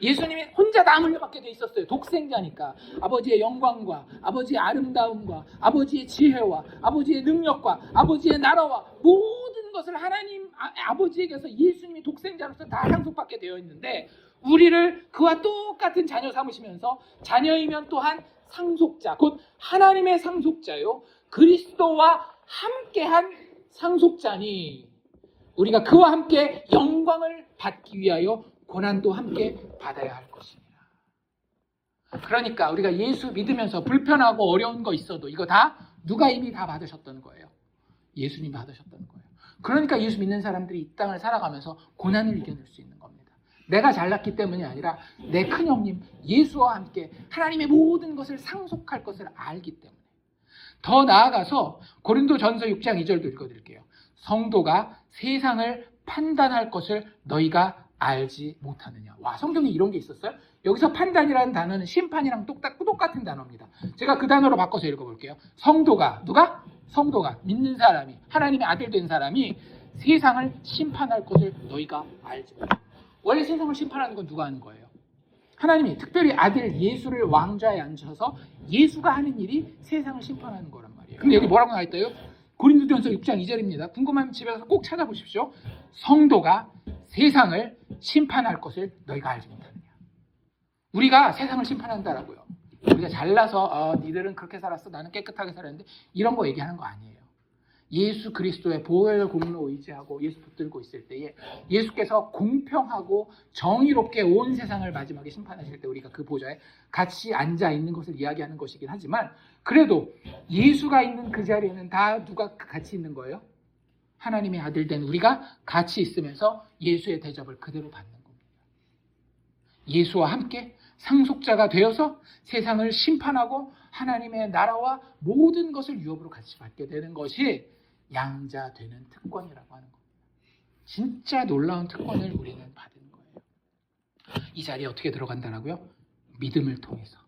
예수님이 혼자 다 물려받게 돼 있었어요. 독생자니까. 아버지의 영광과 아버지의 아름다움과 아버지의 지혜와 아버지의 능력과 아버지의 나라와 모든 것을 하나님 아버지에게서 예수님이 독생자로서 다 상속받게 되어 있는데 우리를 그와 똑같은 자녀 삼으시면서 자녀이면 또한 상속자, 곧 하나님의 상속자요 그리스도와 함께한 상속자니 우리가 그와 함께 영광을 받기 위하여 고난도 함께 받아야 할 것입니다. 그러니까 우리가 예수 믿으면서 불편하고 어려운 거 있어도 이거 다 누가 이미 다 받으셨던 거예요. 예수님이 받으셨던 거예요. 그러니까 예수 믿는 사람들이 이 땅을 살아가면서 고난을 이겨낼 수 있는 겁니다. 내가 잘났기 때문이 아니라 내 큰형님 예수와 함께 하나님의 모든 것을 상속할 것을 알기 때문에. 더 나아가서 고린도전서 6장 2절도 읽어드릴게요. 성도가 세상을 판단할 것을 너희가 알지 못하느냐. 와, 성경에 이런 게 있었어요? 여기서 판단이라는 단어는 심판이랑 똑같은 단어입니다. 제가 그 단어로 바꿔서 읽어볼게요. 누가? 성도가, 믿는 사람이, 하나님의 아들 된 사람이 세상을 심판할 것을 너희가 알지 못하느냐. 원래 세상을 심판하는 건 누가 하는 거예요? 하나님이 특별히 아들 예수를 왕좌에 앉혀서 예수가 하는 일이 세상을 심판하는 거란 말이에요. 근데 여기 뭐라고 나와있어요? 고린도전서 6장 2절입니다. 궁금하면 집에서 꼭 찾아보십시오. 성도가 세상을 심판할 것을 너희가 알지 못하느냐. 우리가 세상을 심판한다라고요. 우리가 잘나서 니들은 그렇게 살았어 나는 깨끗하게 살았는데 이런 거 얘기하는 거 아니에요. 예수 그리스도의 보혈 공로 의지하고 예수 붙들고 있을 때에 예수께서 공평하고 정의롭게 온 세상을 마지막에 심판하실 때 우리가 그 보좌에 같이 앉아 있는 것을 이야기하는 것이긴 하지만 그래도 예수가 있는 그 자리에는 다 누가 같이 있는 거예요? 하나님의 아들 된 우리가 같이 있으면서 예수의 대접을 그대로 받는 겁니다. 예수와 함께 상속자가 되어서 세상을 심판하고 하나님의 나라와 모든 것을 유업으로 같이 받게 되는 것이 양자 되는 특권이라고 하는 겁니다. 진짜 놀라운 특권을 우리는 받은 거예요. 이 자리에 어떻게 들어간다라고요? 믿음을 통해서.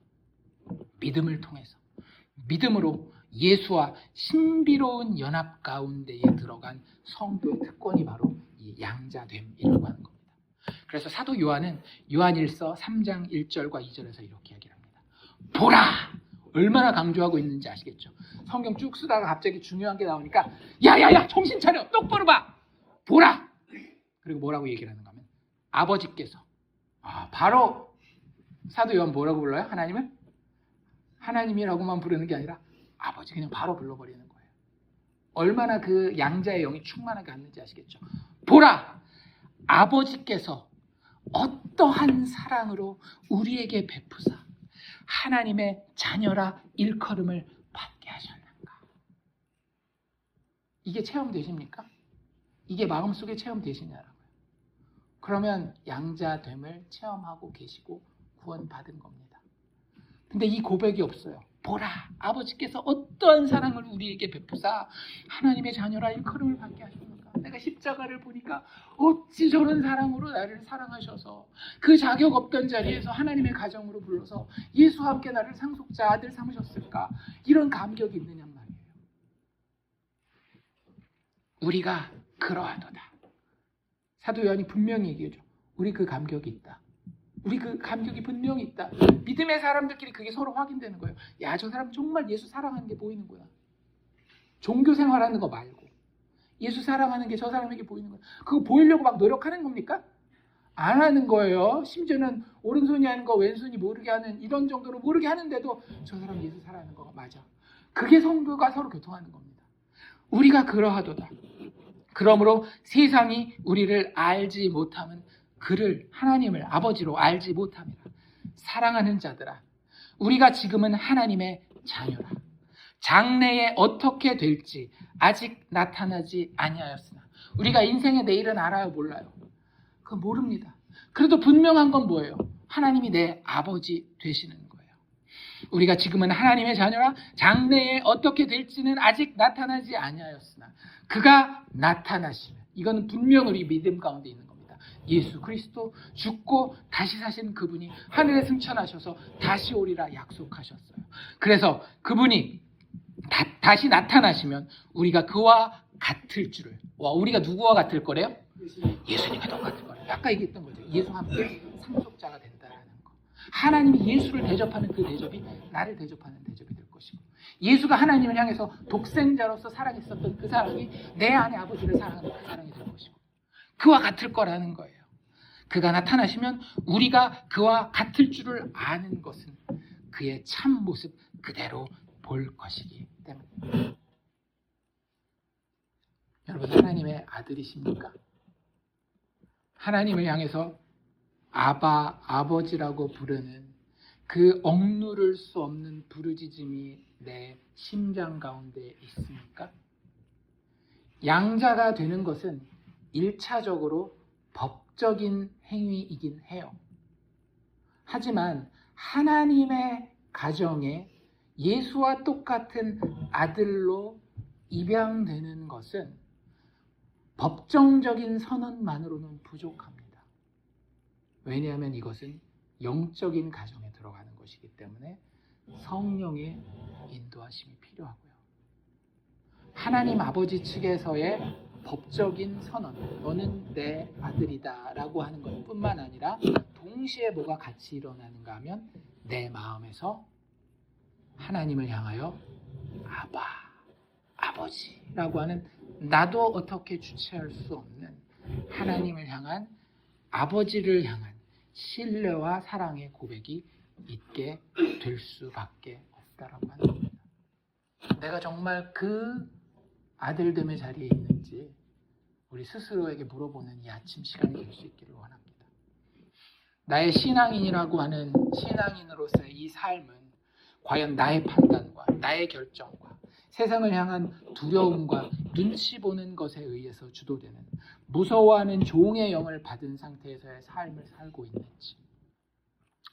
믿음으로 예수와 신비로운 연합 가운데에 들어간 성도의 특권이 바로 이 양자됨이라고 하는 겁니다. 그래서 사도 요한은 요한일서 3장 1절과 2절에서 이렇게 이야기를 합니다. 보라! 얼마나 강조하고 있는지 아시겠죠? 성경 쭉 쓰다가 갑자기 중요한 게 나오니까 야야야 정신 차려! 똑바로 봐! 보라! 그리고 뭐라고 얘기를 하는가 하면 아버지께서 바로 사도 요한 뭐라고 불러요? 하나님을? 하나님이라고만 부르는 게 아니라 아버지 그냥 바로 불러버리는 거예요. 얼마나 그 양자의 영이 충만하게 갔는지 아시겠죠? 보라! 아버지께서 어떠한 사랑으로 우리에게 베푸사 하나님의 자녀라 일컬음을 받게 하셨는가. 이게 체험되십니까? 이게 마음속에 체험되시냐라고요. 그러면 양자됨을 체험하고 계시고 구원받은 겁니다. 근데 이 고백이 없어요. 보라, 아버지께서 어떠한 사랑을 우리에게 베푸사 하나님의 자녀라 일컬음을 받게 하셨는가. 내가 십자가를 보니까 어찌 저런 사랑으로 나를 사랑하셔서 그 자격 없던 자리에서 하나님의 가정으로 불러서 예수와 함께 나를 상속자 아들 삼으셨을까. 이런 감격이 있느냐 말이에요. 우리가 그러하도다. 사도 요한이 분명히 얘기해줘. 우리 그 감격이 있다. 우리 그 감격이 분명히 있다. 믿음의 사람들끼리 그게 서로 확인되는 거예요. 야, 저 사람 정말 예수 사랑하는 게 보이는구나. 종교 생활하는 거 말고 예수 사랑하는 게 저 사람에게 보이는 거예요. 그거 보이려고 막 노력하는 겁니까? 안 하는 거예요. 심지어는 오른손이 하는 거 왼손이 모르게 하는 이런 정도로 모르게 하는데도 저 사람 예수 사랑하는 거 맞아. 그게 성도가 서로 교통하는 겁니다. 우리가 그러하도다. 그러므로 세상이 우리를 알지 못함은 그를 하나님을 아버지로 알지 못함이라. 사랑하는 자들아, 우리가 지금은 하나님의 자녀라. 장래에 어떻게 될지 아직 나타나지 아니하였으나 우리가 인생의 내일은 알아요 몰라요? 그거 모릅니다. 그래도 분명한 건 뭐예요? 하나님이 내 아버지 되시는 거예요. 우리가 지금은 하나님의 자녀라. 장래에 어떻게 될지는 아직 나타나지 아니하였으나 그가 나타나시면, 이건 분명 우리 믿음 가운데 있는 겁니다. 예수 그리스도 죽고 다시 사신 그분이 하늘에 승천하셔서 다시 오리라 약속하셨어요. 그래서 그분이 다시 나타나시면 우리가 그와 같을 줄을. 우리가 누구와 같을 거래요? 예수님과 똑같을 거래요. 아까 얘기했던 거죠. 예수와 함께 상속자가 된다라는 거. 하나님이 예수를 대접하는 그 대접이 나를 대접하는 대접이 될 것이고, 예수가 하나님을 향해서 독생자로서 사랑했었던 그 사랑이 내 안에 아버지를 사랑하는 그 사랑이 될 것이고, 그와 같을 거라는 거예요. 그가 나타나시면 우리가 그와 같을 줄을 아는 것은 그의 참 모습 그대로 볼 것이기 때문에. 여러분, 하나님의 아들이십니까? 하나님을 향해서 아버지라고 부르는 그 억누를 수 없는 부르짖음이 내 심장 가운데 있습니까? 양자가 되는 것은 1차적으로 법적인 행위이긴 해요. 하지만 하나님의 가정에 예수와 똑같은 아들로 입양되는 것은 법정적인 선언만으로는 부족합니다. 왜냐하면 이것은 영적인 가정에 들어가는 것이기 때문에 성령의 인도하심이 필요하고요. 하나님 아버지 측에서의 법적인 선언, 너는 내 아들이다 라고 하는 것뿐만 아니라 동시에 뭐가 같이 일어나는가 하면 내 마음에서 하나님을 향하여 아버지라고 하는, 나도 어떻게 주체할 수 없는 하나님을 향한, 아버지를 향한 신뢰와 사랑의 고백이 있게 될 수밖에 없다라고 하는 겁니다. 내가 정말 그 아들됨의 자리에 있는지 우리 스스로에게 물어보는 이 아침 시간이 될 수 있기를 원합니다. 나의 신앙인이라고 하는 신앙인으로서의 이 삶은 과연 나의 판단과 나의 결정과 세상을 향한 두려움과 눈치 보는 것에 의해서 주도되는 무서워하는 종의 영을 받은 상태에서의 삶을 살고 있는지,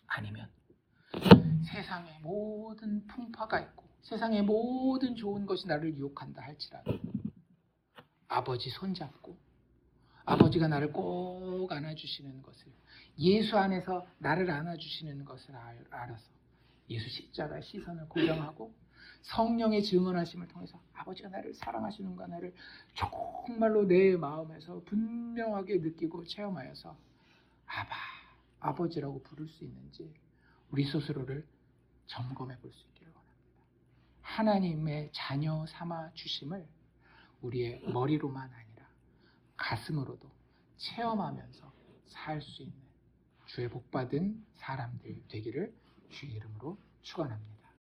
아니면 세상의 모든 풍파가 있고 세상의 모든 좋은 것이 나를 유혹한다 할지라도 아버지 손잡고 아버지가 나를 꼭 안아주시는 것을, 예수 안에서 나를 안아주시는 것을 알아서 예수 십자가의 시선을 고정하고 성령의 증언하심을 통해서 아버지가 나를 사랑하시는가, 나를 정말로 내 마음에서 분명하게 느끼고 체험하여서 아버지라고 부를 수 있는지 우리 스스로를 점검해 볼 수 있기를 원합니다. 하나님의 자녀 삼아 주심을 우리의 머리로만 아니라 가슴으로도 체험하면서 살 수 있는 주의 복받은 사람들 되기를 주의 이름으로 축원합니다.